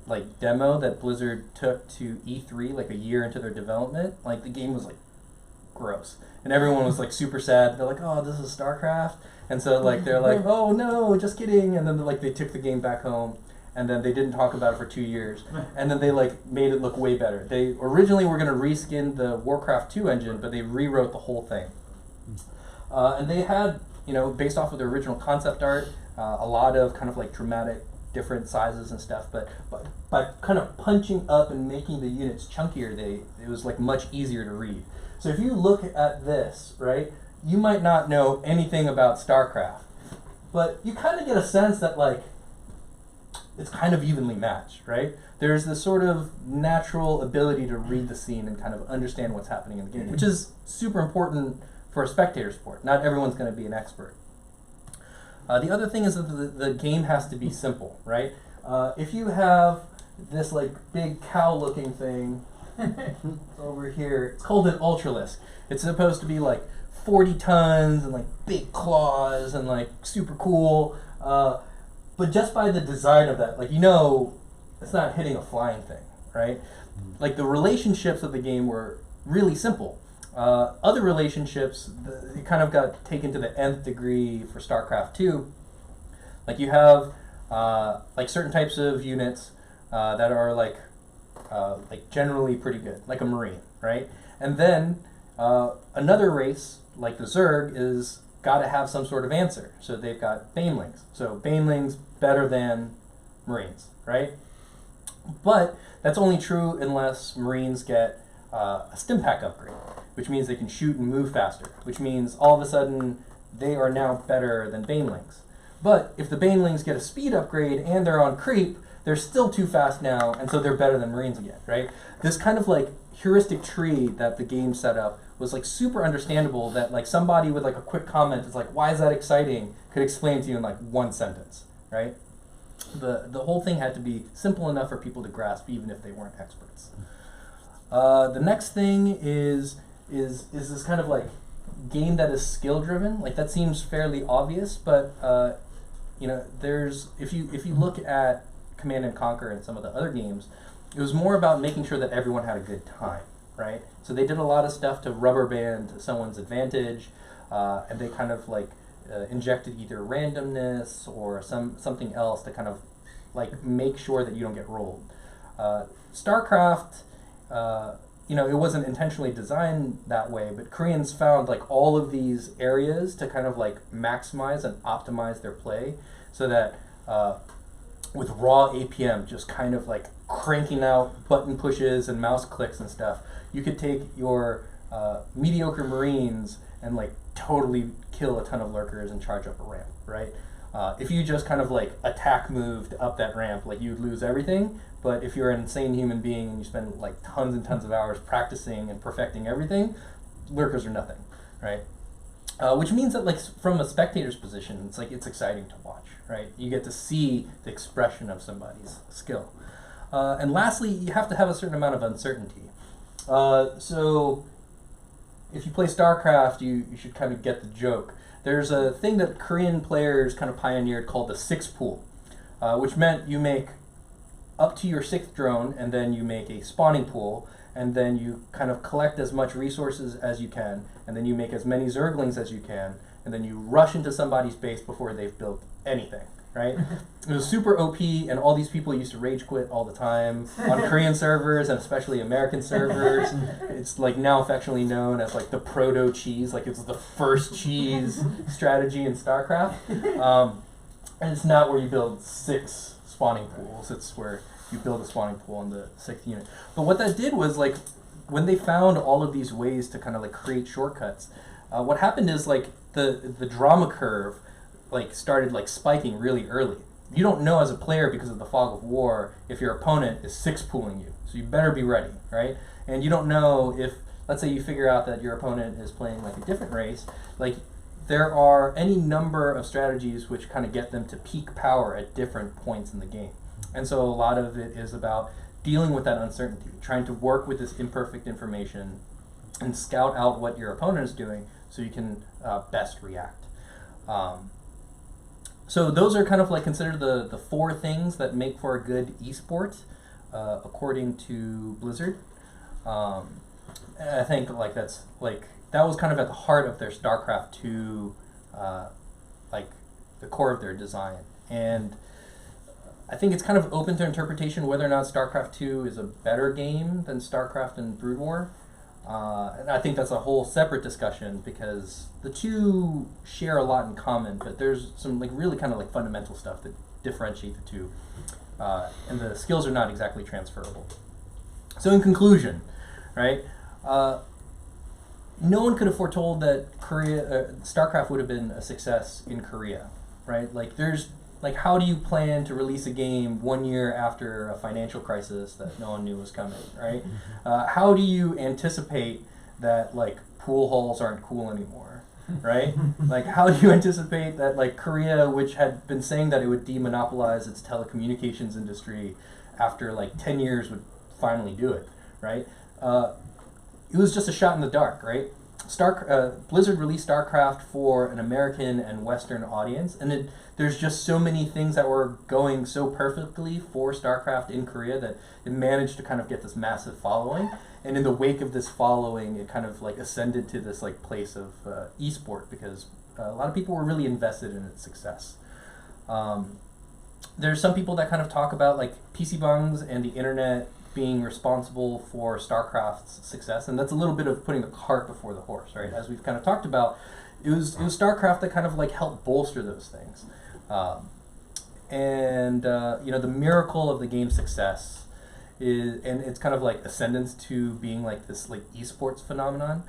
like demo that Blizzard took to E3 like a year into their development, like the game was like gross, and everyone was like super sad. They're like, oh, this is StarCraft, and so like they're like, oh no, just kidding, and then like they took the game back home, and then they didn't talk about it for 2 years, and then they like made it look way better. They originally were going to reskin the Warcraft 2 engine, but they rewrote the whole thing, and they had, you know, based off of their original concept art, a lot of kind of like dramatic different sizes and stuff, but by kind of punching up and making the units chunkier, it was like much easier to read. So if you look at this, right, you might not know anything about StarCraft, but you kind of get a sense that like it's kind of evenly matched, right? There's this sort of natural ability to read the scene and kind of understand what's happening in the game, which is super important for a spectator sport. Not everyone's going to be an expert. The other thing is that the game has to be simple, right? If you have this like big cow-looking thing over here, it's called an Ultralisk. It's supposed to be like 40 tons and like big claws and like super cool. But just by the design of that, like, you know, it's not hitting a flying thing, right? Like the relationships of the game were really simple. Other relationships, it kind of got taken to the nth degree for StarCraft 2. Like you have like certain types of units that are like generally pretty good, like a Marine, right? And then another race, like the Zerg, is got to have some sort of answer. So they've got Banelings. So Banelings better than Marines, right? But that's only true unless Marines get a stim pack upgrade, which means they can shoot and move faster, which means all of a sudden they are now better than Banelings. But if the Banelings get a speed upgrade and they're on creep, they're still too fast now, and so they're better than Marines again, right? This kind of like heuristic tree that the game set up was like super understandable, that like somebody with like a quick comment is like, why is that exciting, could explain to you in like one sentence, right? The whole thing had to be simple enough for people to grasp, even if they weren't experts. The next thing is this kind of like game that is skill driven. Like that seems fairly obvious, but you know, there's if you look at Command and Conquer and some of the other games, it was more about making sure that everyone had a good time, right? So they did a lot of stuff to rubber band someone's advantage, and they kind of like injected either randomness or something else to kind of like make sure that you don't get rolled. StarCraft, you know, it wasn't intentionally designed that way, but Koreans found like all of these areas to kind of like maximize and optimize their play, so that with raw APM, just kind of like cranking out button pushes and mouse clicks and stuff. You could take your mediocre Marines and like totally kill a ton of lurkers and charge up a ramp, right? If you just kind of like attack moved up that ramp, like you'd lose everything. But if you're an insane human being and you spend like tons and tons of hours practicing and perfecting everything, lurkers are nothing, right? Which means that like from a spectator's position, it's exciting to watch, right? You get to see the expression of somebody's skill. And lastly, you have to have a certain amount of uncertainty. So if you play StarCraft, you should kind of get the joke. There's a thing that Korean players kind of pioneered called the 6 pool, which meant you make up to your 6th drone, and then you make a spawning pool, and then you kind of collect as much resources as you can, and then you make as many Zerglings as you can, and then you rush into somebody's base before they've built anything, right? It was super OP, and all these people used to rage quit all the time on Korean servers, and especially American servers. It's like now affectionately known as like the proto-cheese, like it's the first cheese strategy in StarCraft. And it's not where you build 6 spawning pools, it's where you build a spawning pool in the 6th unit. But what that did was like, when they found all of these ways to kind of like create shortcuts, what happened is like the drama curve like started like spiking really early. You don't know as a player, because of the fog of war, if your opponent is 6 pooling you, so you better be ready, right? And you don't know if, let's say you figure out that your opponent is playing like a different race, like there are any number of strategies which kind of get them to peak power at different points in the game. And so a lot of it is about dealing with that uncertainty, trying to work with this imperfect information and scout out what your opponent is doing so you can best react. So those are kind of like considered the 4 things that make for a good esport, according to Blizzard. And I think like that was kind of at the heart of their StarCraft 2, like the core of their design. And I think it's kind of open to interpretation whether or not StarCraft 2 is a better game than StarCraft and Brood War. And I think that's a whole separate discussion, because the two share a lot in common, but there's some like really kind of like fundamental stuff that differentiate the two. And the skills are not exactly transferable. So in conclusion, right? No one could have foretold that StarCraft would have been a success in Korea, right? Like, how do you plan to release a game 1 year after a financial crisis that no one knew was coming, right? How do you anticipate that like pool halls aren't cool anymore, right? Like, how do you anticipate that like Korea, which had been saying that it would demonopolize its telecommunications industry after like 10 years, would finally do it, right? It was just a shot in the dark, right? Blizzard released StarCraft for an American and Western audience, and there's just so many things that were going so perfectly for StarCraft in Korea that it managed to kind of get this massive following. And in the wake of this following, it kind of like ascended to this like place of esport, because a lot of people were really invested in its success. There's some people that kind of talk about like PC bungs and the internet being responsible for StarCraft's success, and that's a little bit of putting the cart before the horse, right? As we've kind of talked about, it was StarCraft that kind of like helped bolster those things, you know, the miracle of the game's success is, and it's kind of like ascendance to being like this like esports phenomenon,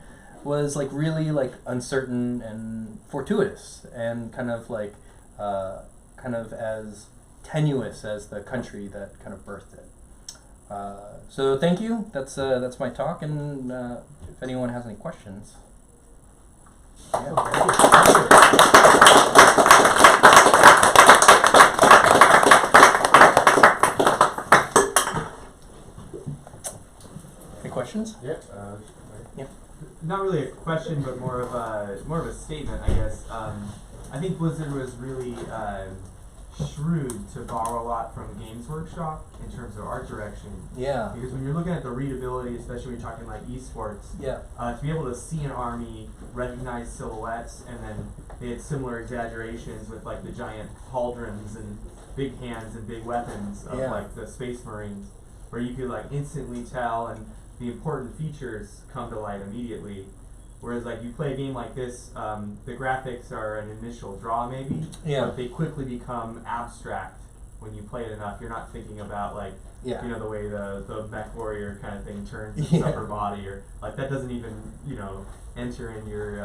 was like really like uncertain and fortuitous, and kind of like kind of as tenuous as the country that kind of birthed it. So thank you. That's my talk, and if anyone has any questions. Yeah. Any questions? Yeah. Yeah. Not really a question, but more of a statement, I guess. I think Blizzard was really shrewd to borrow a lot from Games Workshop in terms of art direction. Yeah. Because when you're looking at the readability, especially when you're talking like esports, Yeah. To be able to see an army, recognize silhouettes, and then they had similar exaggerations with like the giant pauldrons and big hands and big weapons of like the Space Marines, where you could like instantly tell, and the important features come to light immediately. Whereas like you play a game like this, the graphics are an initial draw maybe, but they quickly become abstract when you play it enough, you're not thinking about like Yeah. you know the way the mech warrior kind of thing turns its upper body, or like that doesn't even enter in your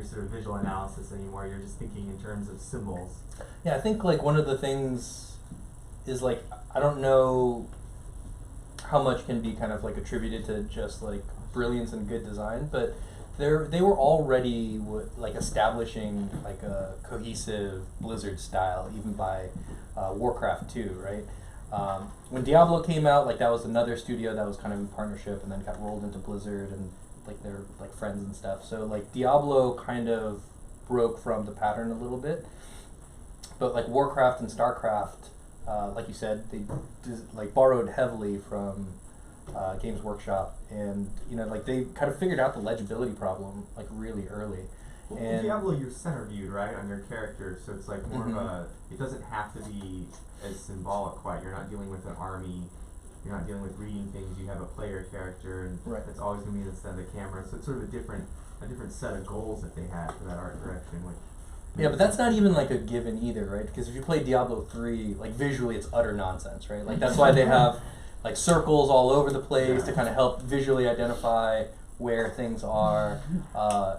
sort of visual analysis anymore. You're just thinking in terms of symbols. Yeah, I think like one of the things is like I don't know how much can be kind of like attributed to just like brilliance and good design, but they were already like establishing like a cohesive Blizzard style even by Warcraft 2, right? When Diablo came out, like that was another studio that was kind of in partnership and then got rolled into Blizzard, and like they're like friends and stuff. So like Diablo kind of broke from the pattern a little bit, but like Warcraft and StarCraft, like you said, they like borrowed heavily from Games Workshop, and like they kind of figured out the legibility problem like really early. Well, And Diablo, you're center viewed, right, on your character, so it's like more of a. It doesn't have to be as symbolic quite. You're not dealing with an army. You're not dealing with reading things. You have a player character, and that's always going to be in the center of the camera. So it's sort of a different set of goals that they had for that art direction. Which yeah, but that's not even like a given either, right? Because if you play Diablo 3, like visually it's utter nonsense, right? Like that's why they have like circles all over the place to kind of help visually identify where things are.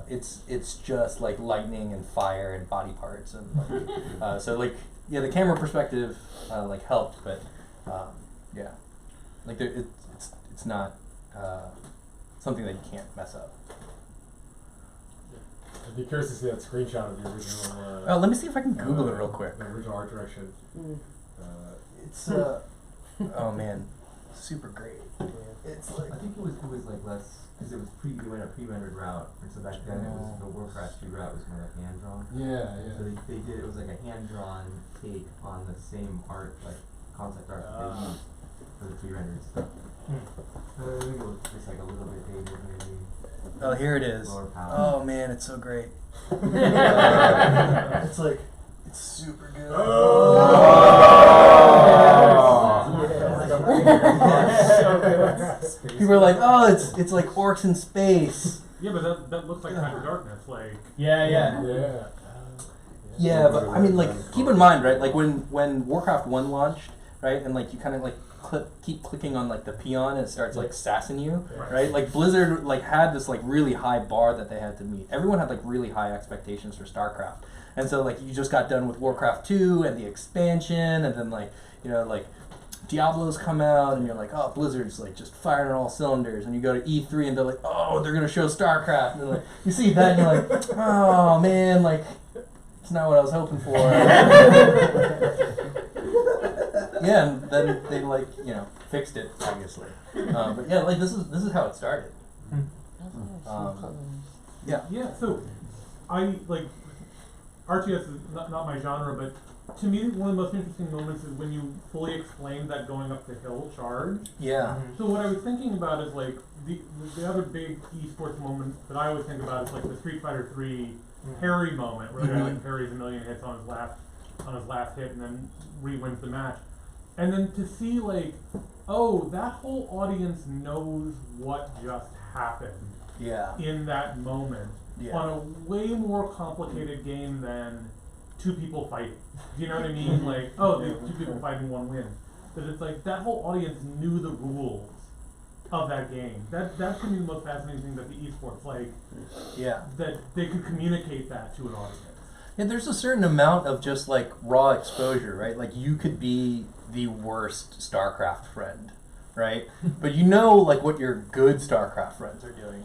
It's just like lightning and fire and body parts, and like, so like the camera perspective like helped, but yeah, like it's not something that you can't mess up. I'd be curious to see that screenshot of the original. Let me see if I can Google it real quick. The original art direction. It's oh man, super great. It's like I think it was like less because it was they went a pre-rendered route, and so back then it was the Warcraft 2 route was more like hand drawn. Yeah. So they did it was like a hand drawn take on the same art, like concept art that they used for the pre-rendered stuff. I think it was just like a little bit dated maybe. oh, here it is. Lower power. Oh man, it's so great. It's like it's super good. People are like, oh, it's like orcs in space. Yeah, but that looks like Kind of Darkness, like. Yeah. Yeah, but I mean, like, keep in mind, right? Like when Warcraft 1 launched, right, and like you kind of like keep clicking on like the peon and it starts like sassing you, right? Like Blizzard like had this like really high bar that they had to meet. Everyone had like really high expectations for StarCraft, and so like you just got done with Warcraft 2 and the expansion, and then like like Diablo's come out, and you're like, oh, Blizzard's like just firing on all cylinders, and you go to E3 and they're like, oh, they're gonna show StarCraft, and like you see that and you're like, oh man, like it's not what I was hoping for. Yeah, and then they like fixed it obviously, but yeah, like this is how it started. Yeah. So, I like RTS is not my genre, but to me one of the most interesting moments is when you fully explain that going up the hill charge. Yeah. So what I was thinking about is like the other big esports moment that I always think about is like the Street Fighter 3 parry moment, where the guy like parries a million hits on his last hit and then re-wins the match. And then to see like, oh, that whole audience knows what just happened in that moment on a way more complicated game than two people fighting. Do you know what I mean? Like, oh, two people fighting, one wins. But it's like that whole audience knew the rules of that game. That to me the most fascinating thing that the esports that they could communicate that to an audience. Yeah, there's a certain amount of just like raw exposure, right? Like you could be the worst StarCraft friend, right? But like what your good StarCraft friends are doing,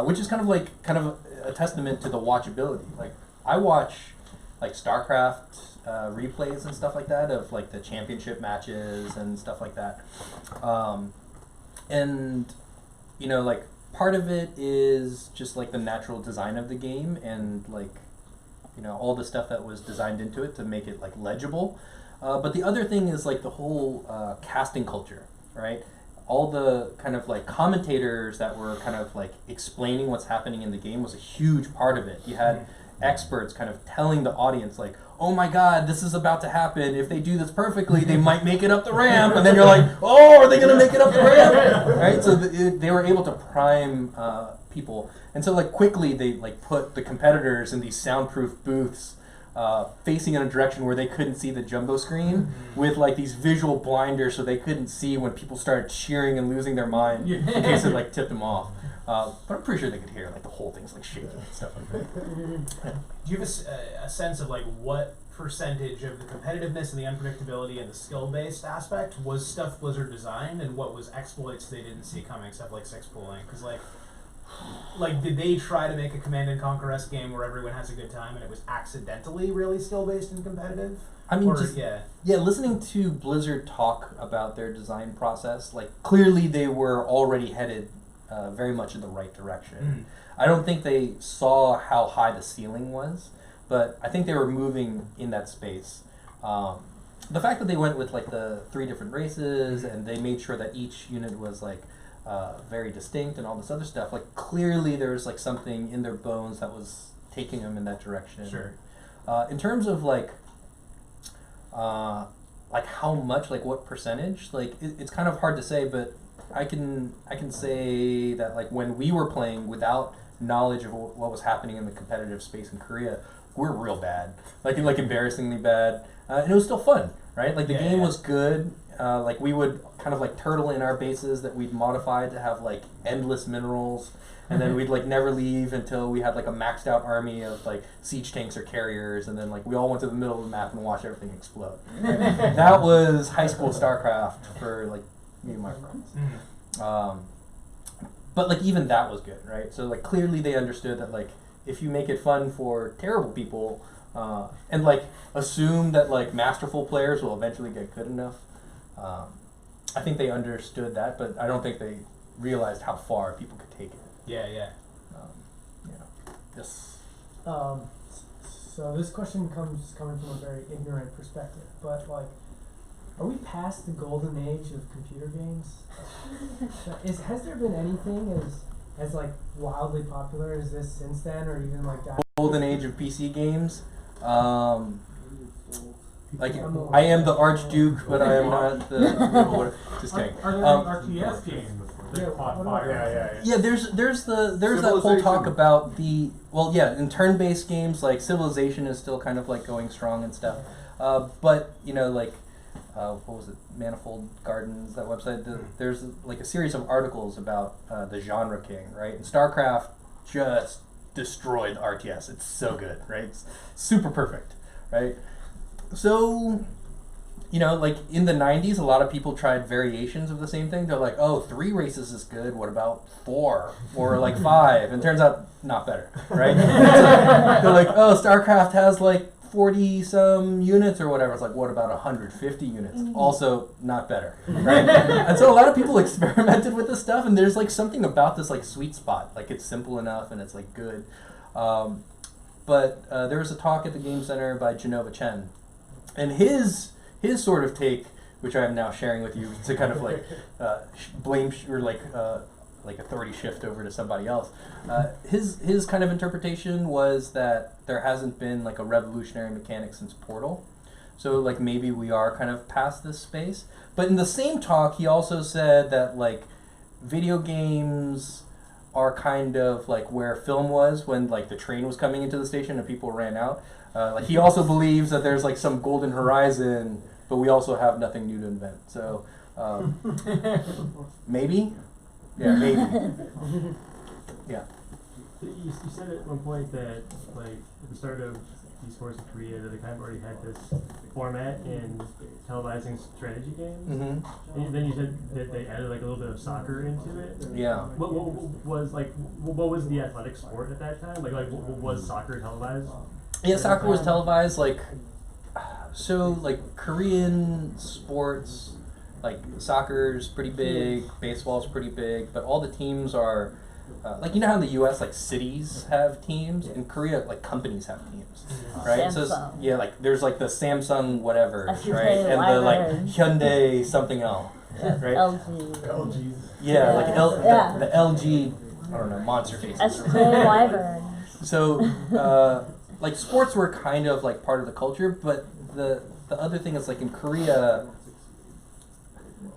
which is kind of a testament to the watchability. Like I watch like StarCraft replays and stuff like that of like the championship matches and stuff like that, and like part of it is just like the natural design of the game and like all the stuff that was designed into it to make it like legible. But the other thing is like the whole casting culture, right? All the kind of like commentators that were kind of like explaining what's happening in the game was a huge part of it. You had experts kind of telling the audience like, oh my god, this is about to happen. If they do this perfectly, they might make it up the ramp. And then you're like, oh, are they going to make it up the ramp? Right? So they were able to prime people. And so like quickly they like put the competitors in these soundproof booths facing in a direction where they couldn't see the jumbo screen with like these visual blinders, so they couldn't see when people started cheering and losing their mind in case it like tipped them off. But I'm pretty sure they could hear like the whole thing's like shaking and stuff like that. Do you have a sense of like what percentage of the competitiveness and the unpredictability and the skill-based aspect was stuff Blizzard designed, and what was exploits they didn't see coming, stuff like six pooling? Because like did they try to make a Command and Conquer-esque game where everyone has a good time and it was accidentally really skill-based and competitive? I mean, or, just, yeah. listening to Blizzard talk about their design process, like clearly they were already headed very much in the right direction. I don't think they saw how high the ceiling was, but I think they were moving in that space. The fact that they went with like the 3 different races and they made sure that each unit was like very distinct and all this other stuff, like clearly there was like something in their bones that was taking them in that direction. Sure. In terms of like how much, like what percentage, like it's kind of hard to say, but I can say that like when we were playing without knowledge of what was happening in the competitive space in Korea, we're real bad, like embarrassingly bad, and it was still fun, right? Like the game was good. Like we would kind of like turtle in our bases that we'd modified to have like endless minerals, and then we'd like never leave until we had like a maxed out army of like siege tanks or carriers, and then like we all went to the middle of the map and watched everything explode. That was high school StarCraft for like me and my friends. But like even that was good, right? So like clearly they understood that like if you make it fun for terrible people and like assume that like masterful players will eventually get good enough, I think they understood that, but I don't think they realized how far people could take it. Yeah. Yes. So this question coming from a very ignorant perspective, but like, are we past the golden age of computer games? Has there been anything as like wildly popular as this since then, or even like that? Golden age of PC games. Like I am the Archduke, but I am not the. Just kidding. Are there RTS games that caught fire? Yeah, there's that whole talk about the in turn-based games like Civilization is still kind of like going strong and stuff, but like what was it, Manifold Gardens, that website, there's like a series of articles about the genre king, right? And StarCraft just destroyed RTS. It's so good, right? It's super perfect, right? So, like in the 90s, a lot of people tried variations of the same thing. They're like, oh, 3 races is good. What about 4 or like 5? And turns out not better, right? They're like, oh, StarCraft has like 40 some units or whatever. It's like, what about 150 units? Also not better, right? And so a lot of people experimented with this stuff, and there's like something about this like sweet spot. Like it's simple enough and it's like good. But there was a talk at the Game Center by Genova Chen, and his sort of take, which I am now sharing with you to kind of like blame or like authority shift over to somebody else. His kind of interpretation was that there hasn't been like a revolutionary mechanic since Portal, so like maybe we are kind of past this space. But in the same talk, he also said that like video games are kind of like where film was when like the train was coming into the station and people ran out. Like he also believes that there's like some golden horizon, but we also have nothing new to invent. So maybe, yeah, maybe, yeah. You said at one point that like at the start of esports in Korea that they kind of already had this format in televising strategy games. Mm-hmm. And then you said that they added like a little bit of soccer into it. Yeah. What was the athletic sport at that time? Like was soccer televised? Yeah, soccer was televised. Like, so like Korean sports, like soccer's pretty big, baseball's pretty big, but all the teams are like, you know how in the U.S. like cities have teams, in Korea like companies have teams, right? Samsung. So yeah, like there's like the Samsung whatever, SK right, and the like Wyvern. Hyundai something else, right? LG. Yeah, like Yeah. the LG, I don't know, monster faces. SK Wyvern. So like sports were kind of like part of the culture, but the other thing is like in Korea,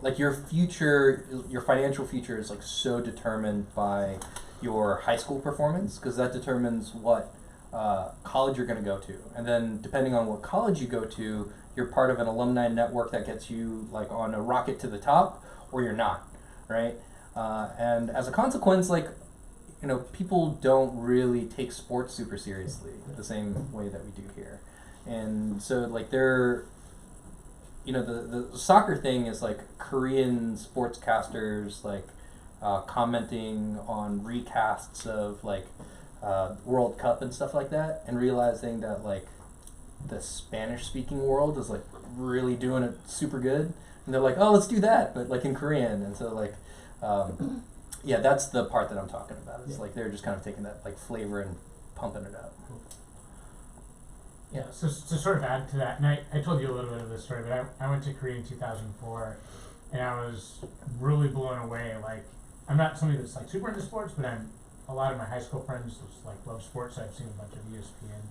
like your future, your financial future is like so determined by your high school performance, because that determines what college you're going to go to, and then depending on what college you go to, you're part of an alumni network that gets you like on a rocket to the top, or you're not, right? And as a consequence, like, you know, people don't really take sports super seriously the same way that we do here, and so like they're, you know, the soccer thing is like Korean sportscasters like commenting on recasts of like World Cup and stuff like that, and realizing that like the Spanish speaking world is like really doing it super good, and they're like, oh, let's do that, but like in Korean. And so like yeah, that's the part that I'm talking about. It's like they're just kind of taking that like flavor and pumping it up. Yeah, so to sort of add to that, and I told you a little bit of this story, but I went to Korea in 2004, and I was really blown away. Like, I'm not somebody that's like super into sports, but a lot of my high school friends just like love sports, so I've seen a bunch of ESPN.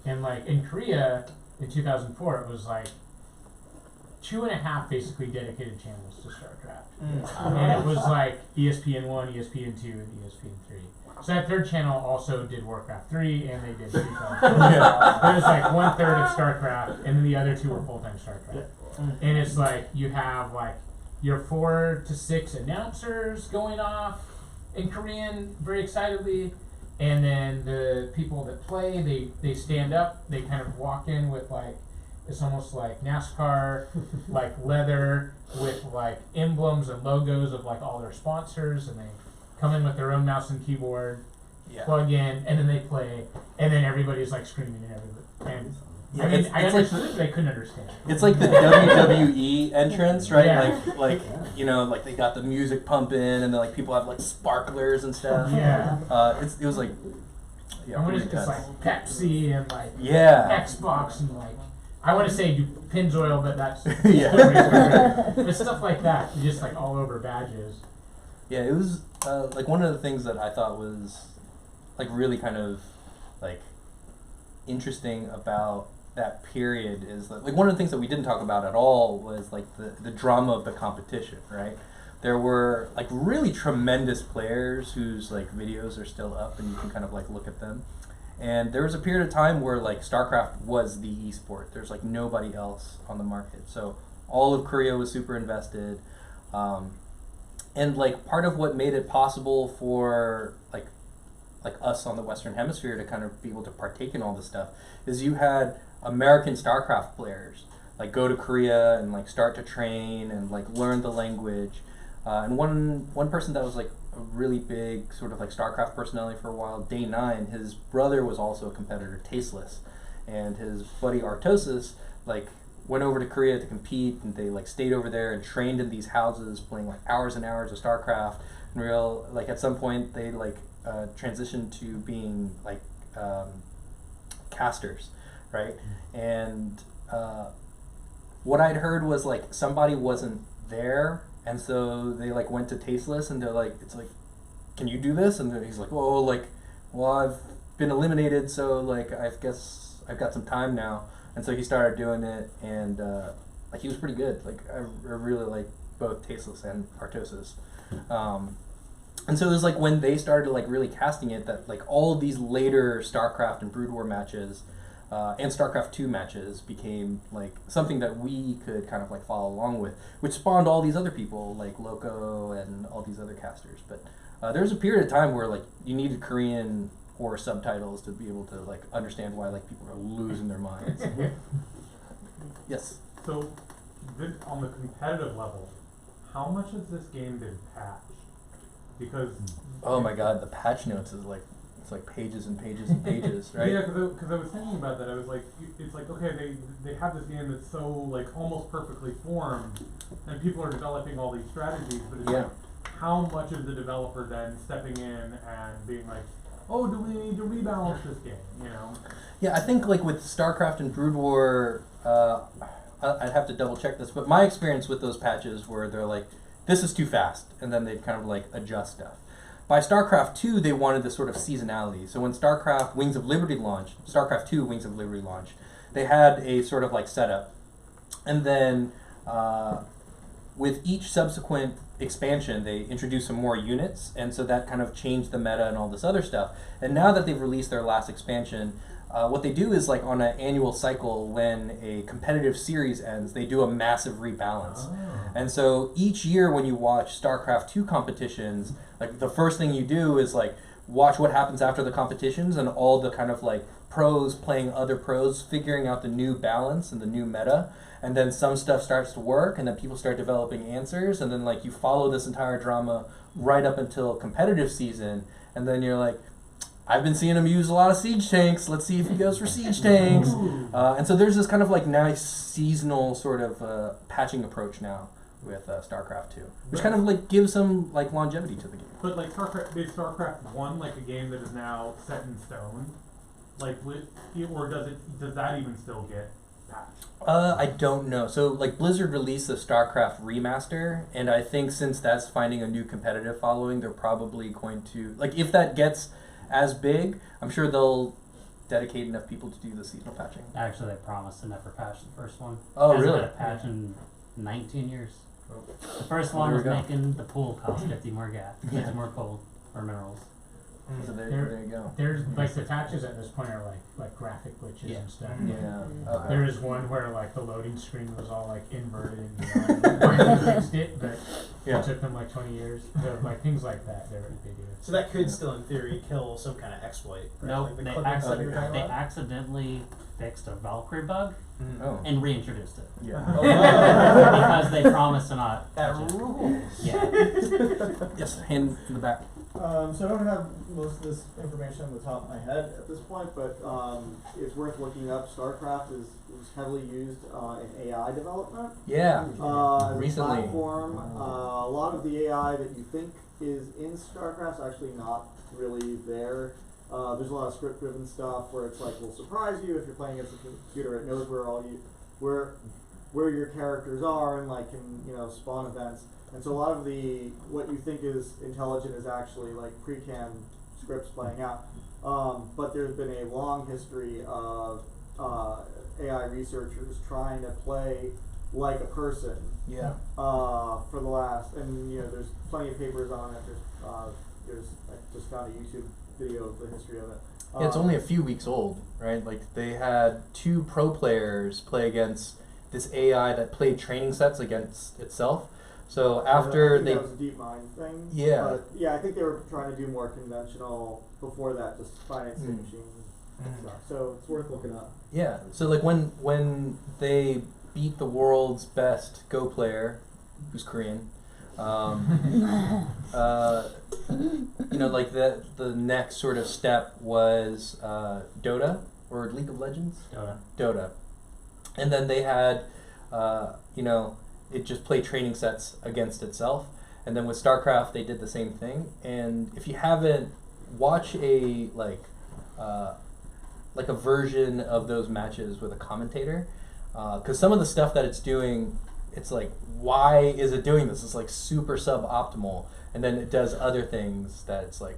And like in Korea in 2004, it was like 2.5 basically dedicated channels to StarCraft. And it was like ESPN 1, ESPN 2, and ESPN 3. So that third channel also did Warcraft 3, and they did StarCraft. There was like 1/3 of StarCraft, and then the other 2 were full-time StarCraft. And it's like you have like your 4 to 6 announcers going off in Korean very excitedly, and then the people that play, they stand up, they kind of walk in with like, it's almost like NASCAR, like leather with like emblems and logos of like all their sponsors, and they come in with their own mouse and keyboard, plug in, and then they play, and then everybody's like screaming and everybody. And Yeah, I mean, I understood like, it, but I couldn't understand. It's like the WWE entrance, right? Yeah. Like you know, like they got the music pumping, and then like people have like sparklers and stuff. Yeah. It was like, yeah, I want really to it's like Pepsi and like Xbox and like, I want to say do Pennzoil, but that's yeah. but stuff like that, just like all over badges. Yeah, it was like one of the things that I thought was like really kind of like interesting about that period is that like one of the things that we didn't talk about at all was like the drama of the competition, right? There were like really tremendous players whose like videos are still up and you can kind of like look at them. And there was a period of time where like StarCraft was the esport. There's like nobody else on the market. So all of Korea was super invested. And like part of what made it possible for like us on the Western Hemisphere to kind of be able to partake in all this stuff is you had American StarCraft players like go to Korea and like start to train and like learn the language. And one person that was like a really big sort of like StarCraft personality for a while, Day 9, his brother was also a competitor, Tasteless, and his buddy Artosis like went over to Korea to compete, and they like stayed over there and trained in these houses playing like hours and hours of StarCraft. And real like at some point they like transitioned to being like casters, right? And what I'd heard was like somebody wasn't there, and so they like went to Tasteless and they're like, it's like, can you do this? And then he's like, well, I've been eliminated, so like I guess I've got some time now. And so he started doing it, and like he was pretty good. Like I really like both Tasteless and Artosis. And so it was like when they started like really casting it that like all of these later StarCraft and Brood War matches and StarCraft 2 matches became like something that we could kind of like follow along with, which spawned all these other people like Loco and all these other casters. But there was a period of time where like you needed Korean or subtitles to be able to like understand why like people are losing their minds. Yes. So, on the competitive level, how much has this game been patched? Because oh my God, the patch notes is like it's like pages and pages and pages, right? Yeah, because I was thinking about that. I was like, it's like okay, they have this game that's so like almost perfectly formed, and people are developing all these strategies, but it's like how much is the developer then stepping in and being like, oh, do we need to rebalance this game, you know? Yeah, I think like with StarCraft and Brood War, I'd have to double check this, but my experience with those patches were they're like, this is too fast, and then they'd kind of like adjust stuff. By StarCraft 2, they wanted this sort of seasonality. So when StarCraft Wings of Liberty launched, StarCraft 2 Wings of Liberty launched, they had a sort of like setup. And then with each subsequent expansion, they introduced some more units, and so that kind of changed the meta and all this other stuff. And now that they've released their last expansion, what they do is like on an annual cycle, when a competitive series ends, they do a massive rebalance. And so each year when you watch StarCraft 2 competitions, like the first thing you do is like watch what happens after the competitions and all the kind of like pros playing other pros, figuring out the new balance and the new meta. And then some stuff starts to work, and then people start developing answers, and then like you follow this entire drama right up until competitive season, and then you're like, I've been seeing him use a lot of siege tanks. Let's see if he goes for siege tanks. And so there's this kind of like nice seasonal sort of patching approach now with StarCraft 2, which kind of like gives some like longevity to the game. But like is StarCraft 1 like a game that is now set in stone? Like, or does that even still get patched? I don't know. So like Blizzard released the StarCraft remaster, and I think since that's finding a new competitive following, they're probably going to, like, if that gets as big, I'm sure they'll dedicate enough people to do the seasonal patching. Actually, they promised to never patch the first one. Oh, Hasn't really? had a patch in 19 years. Oh. The first one There was we go. making the pool cost 50 more gas, 50 more coal or minerals. So there you go. There's like the patches at this point are like graphic glitches and stuff. Yeah. Okay. There was one where like the loading screen was all like inverted and they fixed it, but it took them like 20 years. So, like things like that, they do. So that could still, in theory, kill some kind of exploit. Right? No, like the they, clippings that you were talking they about? accidentally fixed a Valkyrie bug Oh. and reintroduced it. Yeah. Because they promised to not That touch it. rules. Yeah. Yes, hand in the back. So I don't have most of this information on the top of my head at this point, but it's worth looking up. StarCraft is heavily used in AI development. Yeah. As a Recently. platform, a lot of the AI that you think is in StarCraft is actually not really there. There's a lot of script-driven stuff where it's like, will surprise you if you're playing against a computer. It knows where your characters are and like can spawn events. And so a lot of what you think is intelligent is actually like pre-canned scripts playing out. But there's been a long history of AI researchers trying to play like a person. Yeah. For the last, and there's plenty of papers on it. There's I just found a YouTube video of the history of it. Yeah, it's only a few weeks old, right? Like they had 2 pro players play against this AI that played training sets against itself. So after I think they, that was a DeepMind thing. Yeah. But yeah, I think they were trying to do more conventional before that, just finite state machines and stuff. So it's worth looking up. yeah. So like when they beat the world's best Go player, who's Korean, like the next sort of step was Dota or League of Legends. Dota. And then they had, it just played training sets against itself. And then with StarCraft, they did the same thing. And if you haven't, watch a a version of those matches with a commentator, because some of the stuff that it's doing, it's like, why is it doing this? It's like super suboptimal. And then it does other things that it's like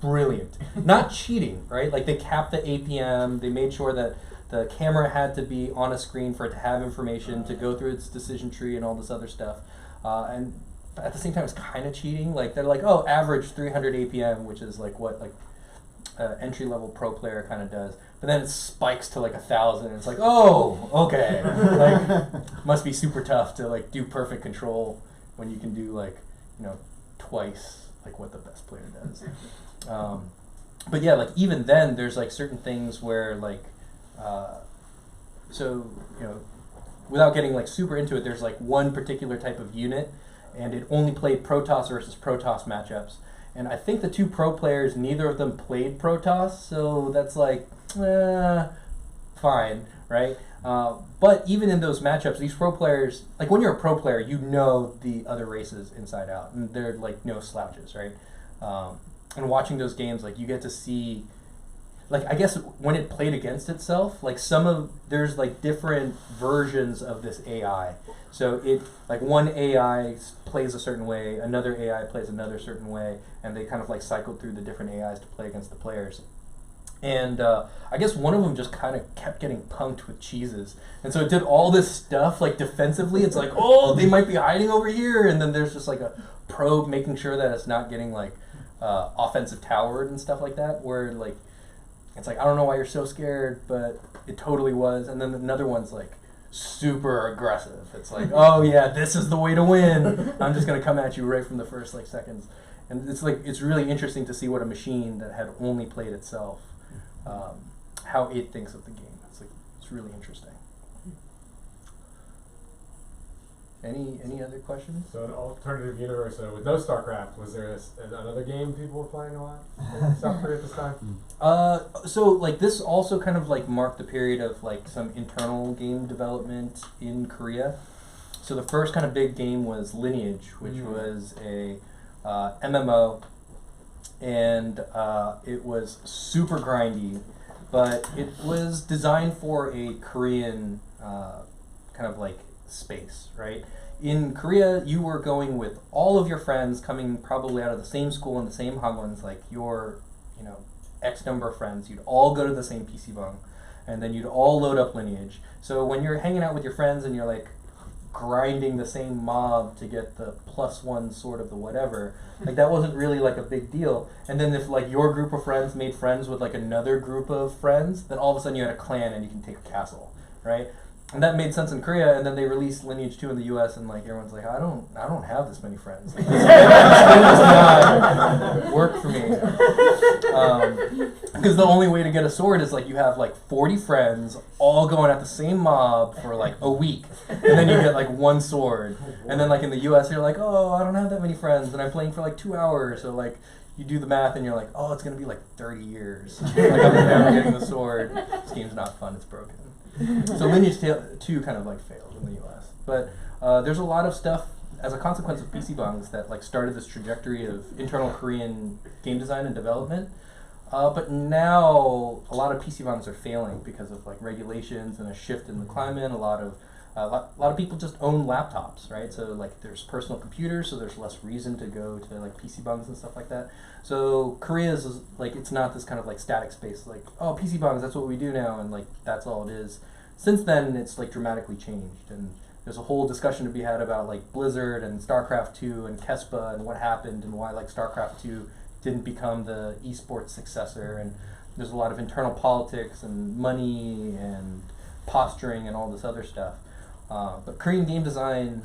brilliant. Not cheating, right? Like they capped the APM. They made sure that the camera had to be on a screen for it to have information to go through its decision tree and all this other stuff. And at the same time, it's kind of cheating. Like they're like, oh, average 300 APM, which is like what entry level pro player kind of does. But then it spikes to like 1,000, and it's like, oh, okay. Like must be super tough to like do perfect control when you can do like twice like what the best player does. But yeah, like even then, there's like certain things where like. Without getting like super into it, there's like one particular type of unit, and it only played Protoss versus Protoss matchups. And I think the 2 pro players, neither of them played Protoss, so that's like, fine, right? But even in those matchups, these pro players, like when you're a pro player, you know the other races inside out, and they're like no slouches, right? And watching those games, like you get to see, like I guess when it played against itself, like there's like different versions of this AI. So it like one AI plays a certain way, another AI plays another certain way, and they kind of like cycled through the different AIs to play against the players. And I guess one of them just kind of kept getting punked with cheeses. And so it did all this stuff, like defensively. It's like, oh, they might be hiding over here. And then there's just like a probe making sure that it's not getting like offensive towered and stuff like that. Where like, it's like, I don't know why you're so scared, but it totally was. And then another one's like super aggressive. It's like, oh yeah, this is the way to win. I'm just going to come at you right from the first like seconds. And it's like, it's really interesting to see what a machine that had only played itself, how it thinks of the game. It's really interesting. Any other questions? So an alternative universe with no StarCraft, was there another game people were playing a lot in South Korea at this time? So like this also kind of like marked the period of like some internal game development in Korea. So the first kind of big game was Lineage, which was a MMO, and it was super grindy, but it was designed for a Korean kind of like space, right? In Korea, you were going with all of your friends coming probably out of the same school and the same hagwons, like your, X number of friends. You'd all go to the same PC bang, and then you'd all load up Lineage. So when you're hanging out with your friends and you're like grinding the same mob to get the +1 sword of the whatever, like that wasn't really like a big deal. And then if like your group of friends made friends with like another group of friends, then all of a sudden you had a clan and you can take a castle, right? And that made sense in Korea, and then they released Lineage 2 in the US, and like everyone's like, I don't have this many friends. Like, this does not work for me. Because the only way to get a sword is like you have like 40 friends all going at the same mob for like a week, and then you get like one sword. And then like in the US, you're like, oh, I don't have that many friends, and I'm playing for like 2 hours, so like you do the math, and you're like, oh, it's gonna be like 30 years. Like I'm never getting the sword. This game's not fun. It's broken. So Lineage 2 kind of like failed in the US. But there's a lot of stuff as a consequence of PC bangs that like started this trajectory of internal Korean game design and development. But now a lot of PC bangs are failing because of like regulations and a shift in the climate. A lot of people just own laptops, right? So like there's personal computers, so there's less reason to go to like PC bangs and stuff like that. So Korea is like, it's not this kind of like static space, like, oh, PC bangs, that's what we do now, and like that's all it is. Since then, it's like dramatically changed, and there's a whole discussion to be had about like Blizzard and StarCraft 2 and Kespa and what happened and why like StarCraft 2 didn't become the esports successor. And there's a lot of internal politics and money and posturing and all this other stuff. But Korean game design,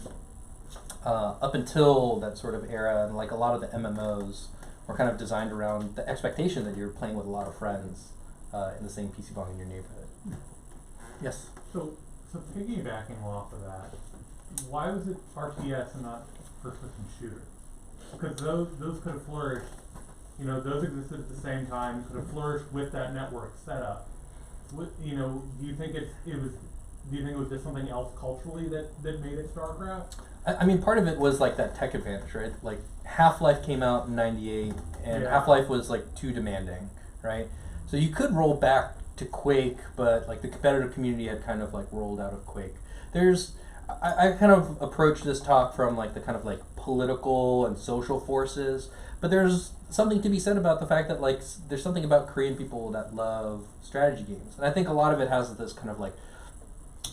up until that sort of era, and like a lot of the MMOs were kind of designed around the expectation that you're playing with a lot of friends in the same PC bang in your neighborhood. Yes? So piggybacking off of that, why was it RTS and not first-person shooter? Because those could have flourished, those existed at the same time, could have flourished with that network setup. Do you think it was just something else culturally that made it StarCraft? I mean, part of it was like that tech advantage, right? Like Half-Life came out in 98, and Half-Life was like too demanding, right? So you could roll back to Quake, but like the competitive community had kind of like rolled out of Quake. I kind of approached this talk from like the kind of like political and social forces, but there's something to be said about the fact that like there's something about Korean people that love strategy games, and I think a lot of it has this kind of like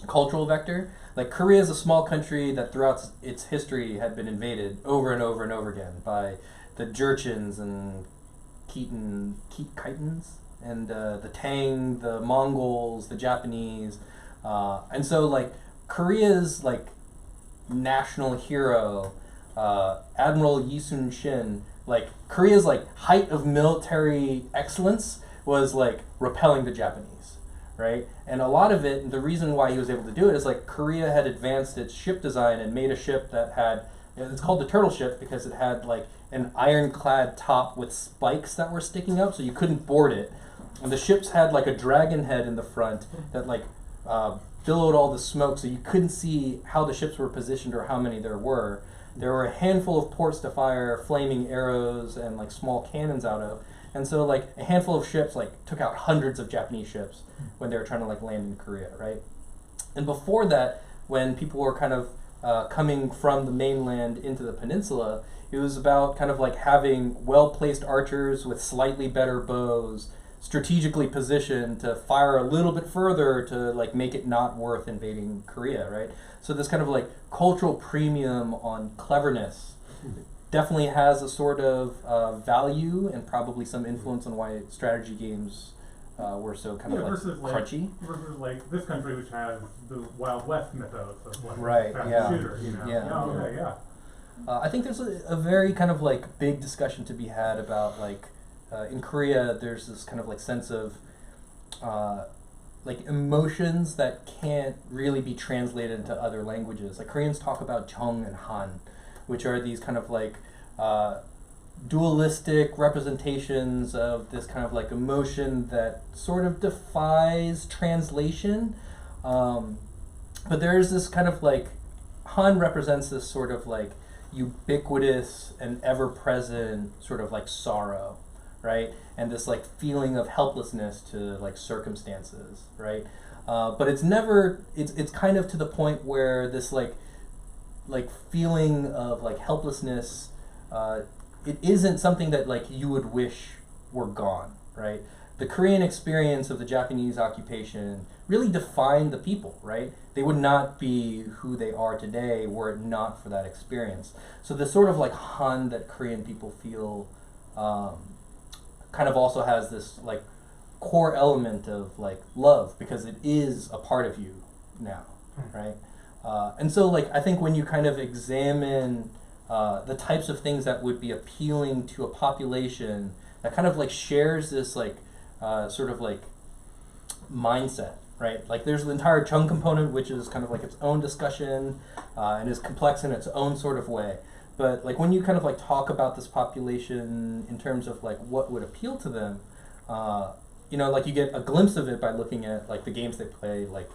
cultural vector. Like Korea is a small country that throughout its history had been invaded over and over and over again by the Jurchens and Khitans and the Tang, the Mongols, the Japanese, and so like Korea's like national hero, Admiral Yi Sun-shin, like Korea's like height of military excellence was like repelling the Japanese, right? And a lot of it, the reason why he was able to do it is like Korea had advanced its ship design and made a ship that had, it's called the turtle ship because it had like an ironclad top with spikes that were sticking up so you couldn't board it. And the ships had like a dragon head in the front that like billowed all the smoke so you couldn't see how the ships were positioned or how many there were. There were a handful of ports to fire flaming arrows and like small cannons out of. And so like a handful of ships like took out hundreds of Japanese ships when they were trying to like land in Korea, right? And before that, when people were kind of coming from the mainland into the peninsula, it was about kind of like having well-placed archers with slightly better bows strategically positioned to fire a little bit further to like make it not worth invading Korea, right? So this kind of like cultural premium on cleverness definitely has a sort of value and probably some influence on why strategy games were so kind of like versus crunchy. Versus like this country, which has the Wild West mythos of like Right, fast yeah. shooter, you know. Yeah. Okay, yeah. I think there's a very kind of like big discussion to be had about like in Korea there's this kind of like sense of like emotions that can't really be translated into other languages. Like Koreans talk about Chung and Han, which are these kind of like dualistic representations of this kind of like emotion that sort of defies translation. But there's this kind of like, Han represents this sort of like ubiquitous and ever-present sort of like sorrow, right? And this like feeling of helplessness to like circumstances, right? But it's never, it's kind of to the point where this like feeling of like helplessness, it isn't something that like you would wish were gone, right? The Korean experience of the Japanese occupation really defined the people, right? They would not be who they are today were it not for that experience. So the sort of like Han that Korean people feel kind of also has this like core element of like love because it is a part of you now, right? And so like I think when you kind of examine the types of things that would be appealing to a population that kind of like shares this like sort of like mindset, right? Like there's the entire Chung component, which is kind of like its own discussion and is complex in its own sort of way. But like when you kind of like talk about this population in terms of like what would appeal to them, you know, like you get a glimpse of it by looking at like the games they play, like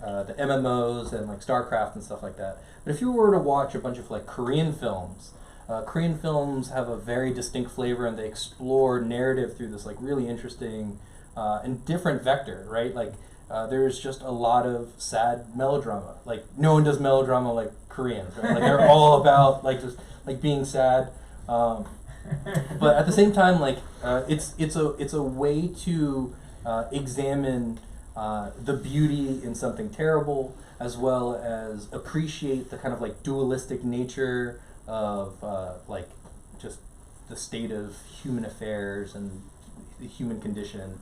the MMOs and like StarCraft and stuff like that. But if you were to watch a bunch of like Korean films have a very distinct flavor and they explore narrative through this like really interesting and different vector, right? Like there's just a lot of sad melodrama. Like no one does melodrama like Koreans, right? Like they're all about like just like being sad. But at the same time, like it's a way to examine the beauty in something terrible, as well as appreciate the kind of like dualistic nature of like just the state of human affairs and the human condition.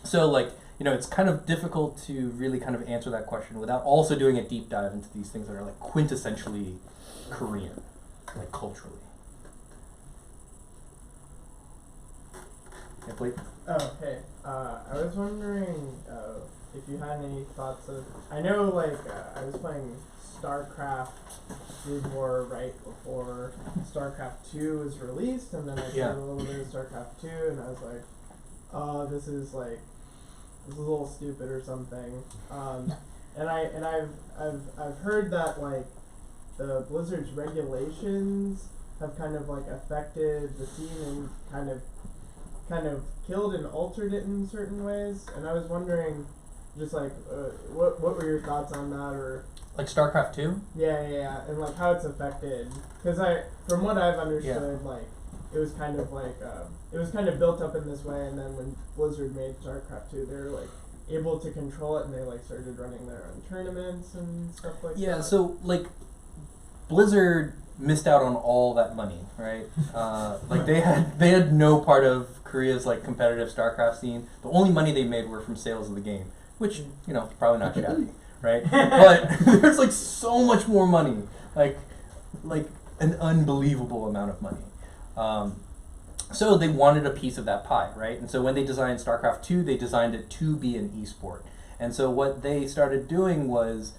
So like, you know, it's kind of difficult to really kind of answer that question without also doing a deep dive into these things that are like quintessentially Korean, like culturally. Yeah, Blake? Oh, hey. I was wondering if you had any thoughts of... I know, like, I was playing StarCraft Brood War right before StarCraft 2 was released, and then I played a little bit of StarCraft 2, and I was like, oh, this is a little stupid or something. And I've heard that, like, the Blizzard's regulations have kind of, like, affected the scene and kind of killed and altered it in certain ways, and I was wondering, just like, what were your thoughts on that, or like StarCraft 2? Yeah, and like how it's affected, because from what I've understood, like it was kind of built up in this way, and then when Blizzard made StarCraft 2, they were like able to control it, and they like started running their own tournaments and stuff like that. Yeah, so like Blizzard missed out on all that money, right? Like they had no part of Korea's like competitive StarCraft scene. The only money they made were from sales of the game, which, you know, probably not shabby, right? But there's like so much more money, like an unbelievable amount of money. So they wanted a piece of that pie, right? And so when they designed StarCraft 2, they designed it to be an esport. And so what they started doing was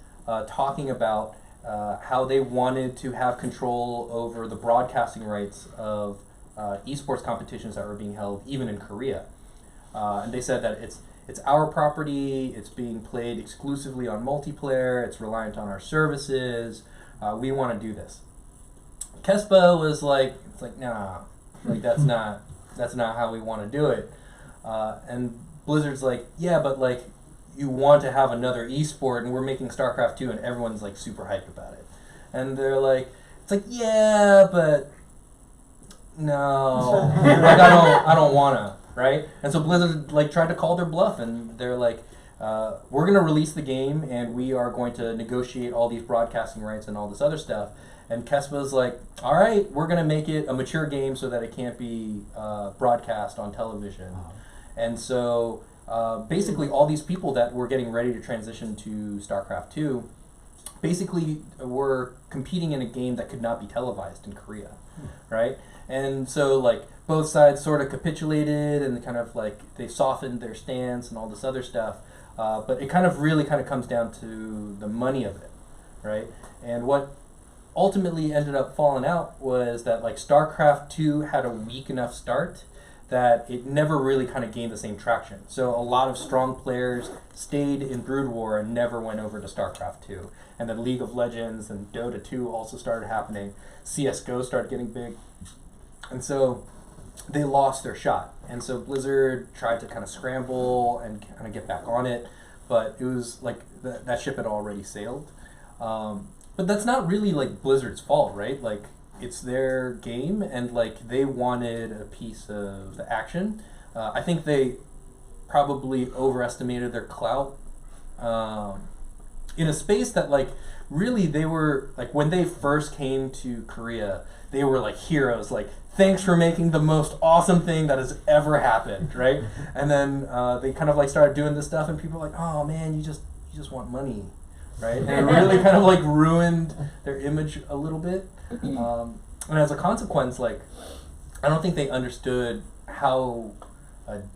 talking about how they wanted to have control over the broadcasting rights of esports competitions that were being held even in Korea. And they said that it's our property, it's being played exclusively on multiplayer, it's reliant on our services, we want to do this. Kespa was like, it's like, nah, like that's not how we want to do it. And Blizzard's like, yeah, but like you want to have another esport and we're making StarCraft 2 and everyone's like super hyped about it. And they're like, it's like, yeah, but no, like I don't wanna, right? And so Blizzard like tried to call their bluff, and they're like, we're going to release the game, and we are going to negotiate all these broadcasting rights and all this other stuff. And Kespa's like, all right, we're going to make it a mature game so that it can't be broadcast on television. And so basically all these people that were getting ready to transition to StarCraft 2 basically were competing in a game that could not be televised in Korea, right? And so like both sides sort of capitulated and kind of like they softened their stance and all this other stuff. But it kind of really kind of comes down to the money of it, right? And what ultimately ended up falling out was that like StarCraft 2 had a weak enough start that it never really kind of gained the same traction. So a lot of strong players stayed in Brood War and never went over to StarCraft 2. And then League of Legends and Dota 2 also started happening. CSGO started getting big. And so they lost their shot. And so Blizzard tried to kind of scramble and kind of get back on it. But it was like that ship had already sailed. But that's not really like Blizzard's fault, right? Like it's their game, and like they wanted a piece of the action. I think they probably overestimated their clout in a space that like really they were like when they first came to Korea, they were like heroes. Like thanks for making the most awesome thing that has ever happened, right? And then they kind of like started doing this stuff, and people were like, oh man, you just want money. Right, and it really kind of like ruined their image a little bit, and as a consequence, like I don't think they understood how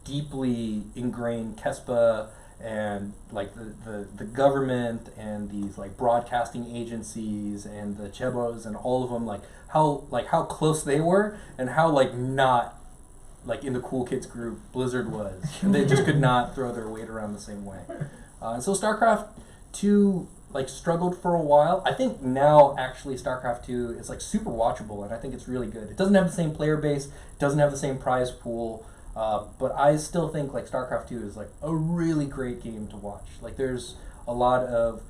deeply ingrained Kespa and like the government and these like broadcasting agencies and the chebos and all of them like how close they were and how like not like in the cool kids group Blizzard was, and they just could not throw their weight around the same way, and so StarCraft 2 like struggled for a while. I think now actually StarCraft 2 is like super watchable, and I think it's really good. It doesn't have the same player base, it doesn't have the same prize pool, but I still think like StarCraft 2 is like a really great game to watch. Like there's a lot of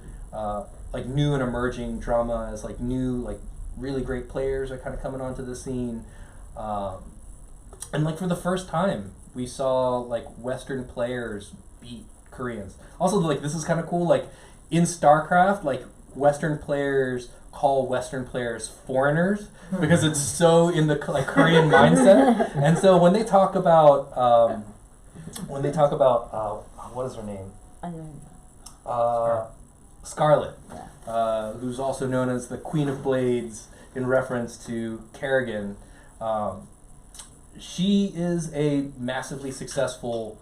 like new and emerging dramas, like new like really great players are kind of coming onto the scene, and like for the first time we saw like Western players beat Koreans. Also like this is kind of cool, like in StarCraft, like Western players call Western players foreigners because it's so in the like Korean mindset. And so when they talk about what is her name? Scarlet, who's also known as the Queen of Blades in reference to Kerrigan. She is a massively successful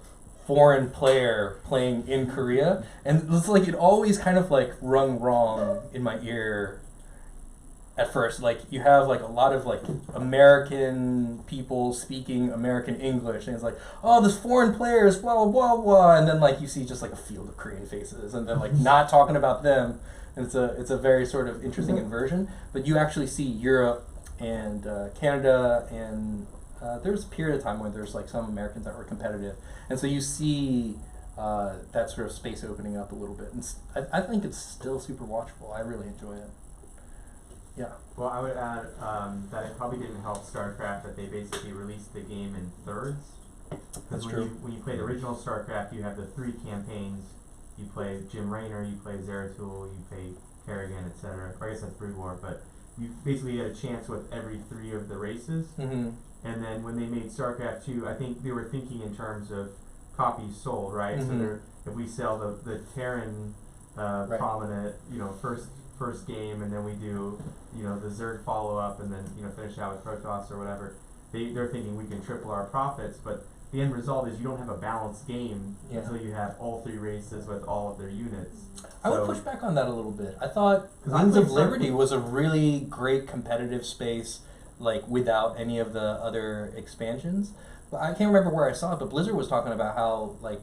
foreign player playing in Korea, and it's like it always kind of like rung wrong in my ear at first. Like you have like a lot of like American people speaking American English, and it's like, oh, this foreign player is blah blah blah blah, and then like you see just like a field of Korean faces, and then like not talking about them, and it's a very sort of interesting inversion. But you actually see Europe and Canada and there was a period of time where there's like some Americans that were competitive, and so you see that sort of space opening up a little bit, and I think it's still super watchable. I really enjoy it. Yeah. Well, I would add that it probably didn't help StarCraft that they basically released the game in thirds. That's when true. When you play the original StarCraft, you have the 3 campaigns. You play Jim Raynor, you play Zeratul, you play Kerrigan, etc. Or I guess that's Brood War, but you basically get a chance with every 3 of the races. Mm-hmm. And then when they made StarCraft 2, I think they were thinking in terms of copies sold, right? Mm-hmm. So they're, if we sell the Terran Right. prominent, first game, and then we do, the Zerg follow-up, and then, finish out with Protoss or whatever, they're thinking we can triple our profits, but the end result is you don't have a balanced game until you have all 3 races with all of their units. I would push back on that a little bit. I thought Wings of Liberty was a really great competitive space, like without any of the other expansions. But I can't remember where I saw it, but Blizzard was talking about how like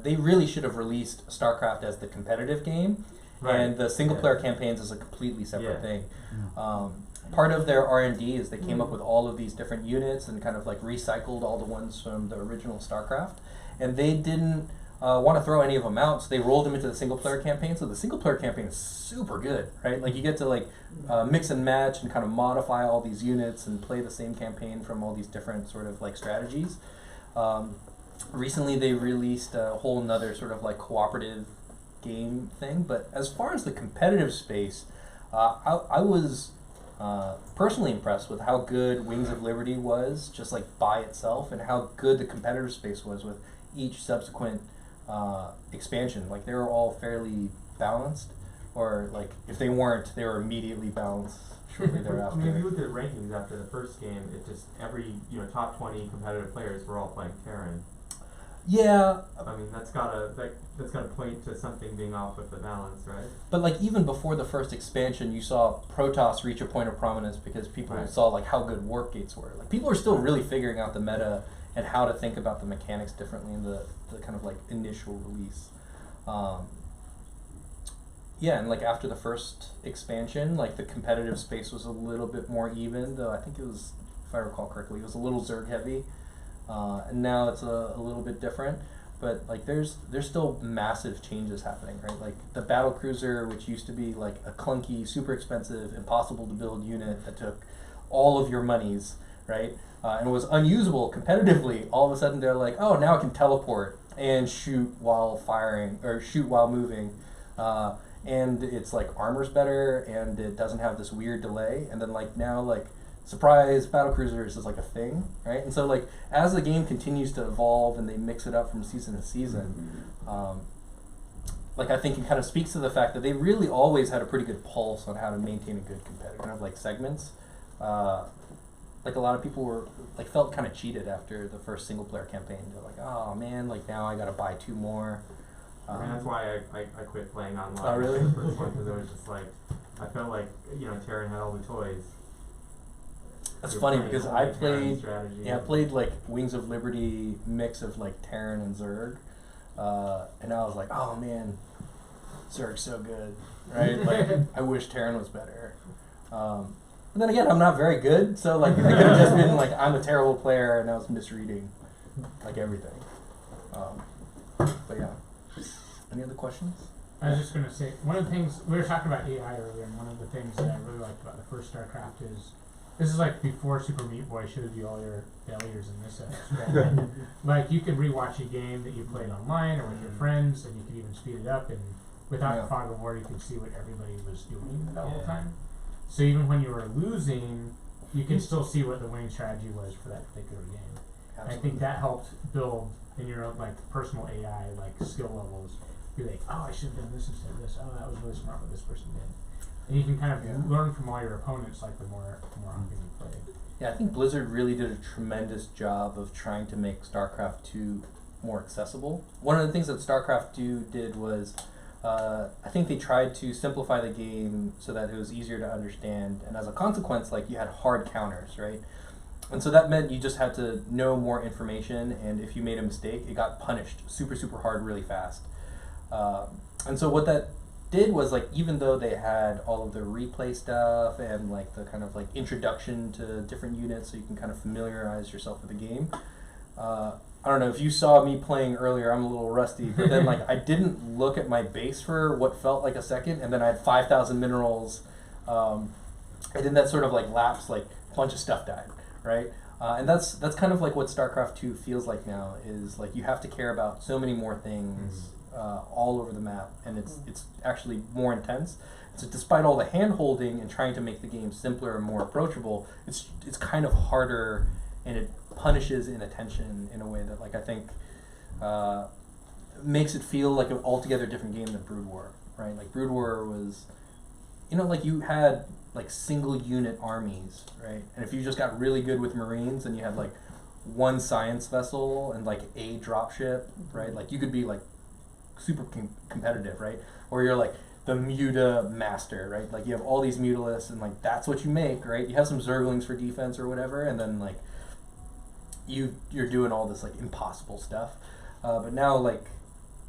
they really should have released StarCraft as the competitive game, and the single player campaigns is a completely separate thing. Part of their R&D is they came up with all of these different units and kind of like recycled all the ones from the original StarCraft, and they didn't want to throw any of them out, so they rolled them into the single player campaign. So the single player campaign is super good, right? Like you get to like mix and match and kind of modify all these units and play the same campaign from all these different sort of like strategies. Recently they released a whole nother sort of like cooperative game thing, but as far as the competitive space, I was personally impressed with how good Wings of Liberty was, just like by itself, and how good the competitive space was with each subsequent expansion. Like they were all fairly balanced, or like if they weren't, they were immediately balanced shortly I thereafter. mean, if you look at the rankings after the first game, it just every top 20 competitive players were all playing Terran. Yeah, I mean, that's gotta point to something being off with the balance, right? but like even before the first expansion, you saw Protoss reach a point of prominence because people Right. saw like how good warp gates were. Like people are still really figuring out the meta and how to think about the mechanics differently in the kind of like initial release. Yeah, and like after the first expansion, like the competitive space was a little bit more even, though I think it was, if I recall correctly, it was a little Zerg heavy. And now it's a little bit different, but like there's still massive changes happening, right? Like the battle cruiser, which used to be like a clunky, super expensive, impossible to build unit that took all of your monies, right? And was unusable competitively. All of a sudden they're like, oh, now I can teleport and shoot while firing or shoot while moving. And it's like armor's better and it doesn't have this weird delay. And then like now like surprise battlecruisers is like a thing, right? And so like as the game continues to evolve and they mix it up from season to season, like I think it kind of speaks to the fact that they really always had a pretty good pulse on how to maintain a good competitive like segments. Like a lot of people were like felt kind of cheated after the first single player campaign. They're like, oh man, like now I gotta buy 2 more. I mean, that's why I quit playing online. Oh, really? The first one, because it was just like I felt like Terran had all the toys. That's funny because I played, strategy. yeah, I played like Wings of Liberty mix of like Terran and Zerg, and I was like, oh man, Zerg's so good, right? Like I wish Terran was better. But then again, I'm not very good, so like I could have just been like I'm a terrible player and I was misreading like everything. But yeah, any other questions? I was just going to say, one of the things, we were talking about AI earlier, and one of the things that I really liked about the first StarCraft is, this is like before Super Meat Boy showed you all your failures in this experiment. Like, you could rewatch a game that you played online or with your friends, and you could even speed it up, and without the fog of war, you could see what everybody was doing the whole time. So even when you were losing, you could still see what the winning strategy was for that particular game. And I think that helped build in your own, like, personal AI, like, skill levels. You're like, oh, I should have done this instead of this. Oh, that was really smart what this person did. And you can kind of learn from all your opponents, like, the more often you play. Yeah, I think Blizzard really did a tremendous job of trying to make StarCraft 2 more accessible. One of the things that StarCraft 2 did was, I think they tried to simplify the game so that it was easier to understand, and as a consequence, like, you had hard counters, right? And so that meant you just had to know more information, and if you made a mistake, it got punished super, super hard really fast. And so what that did was, like, even though they had all of the replay stuff and like the kind of like introduction to different units so you can kind of familiarize yourself with the game, I don't know if you saw me playing earlier, I'm a little rusty, but then like I didn't look at my base for what felt like a second, and then I had 5,000 minerals, and then that sort of like lapse, like a bunch of stuff died, right? And that's kind of like what StarCraft 2 feels like now, is like you have to care about so many more things all over the map, and it's actually more intense. So despite all the hand-holding and trying to make the game simpler and more approachable, it's kind of harder, and it punishes inattention in a way that, like, I think makes it feel like an altogether different game than Brood War, right? Like Brood War was, like you had like single unit armies, right? And if you just got really good with Marines and you had like one science vessel and like a dropship, right? Like you could be like super competitive, right? Or you're like the Muta master, right? Like you have all these Mutalisks and like that's what you make, right? You have some Zerglings for defense or whatever, and then like you're doing all this like impossible stuff. But now like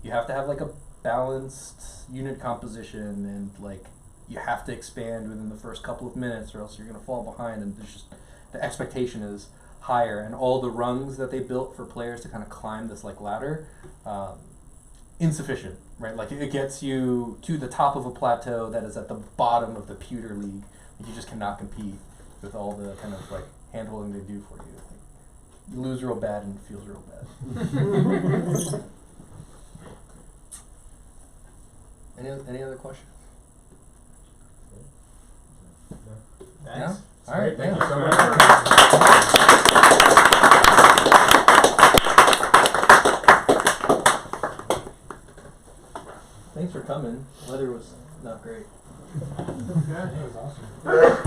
you have to have like a balanced unit composition, and like you have to expand within the first couple of minutes or else you're going to fall behind, and there's just the expectation is higher, and all the rungs that they built for players to kind of climb this like ladder, insufficient, right? Like it gets you to the top of a plateau that is at the bottom of the pewter league. Like, you just cannot compete with all the kind of like hand-holding they do for you. Like, You lose real bad and it feels real bad. Any other questions? Thanks. Yeah? All right. Thank yeah. you so much. Thanks for coming. The weather was not great. Yeah, it was awesome.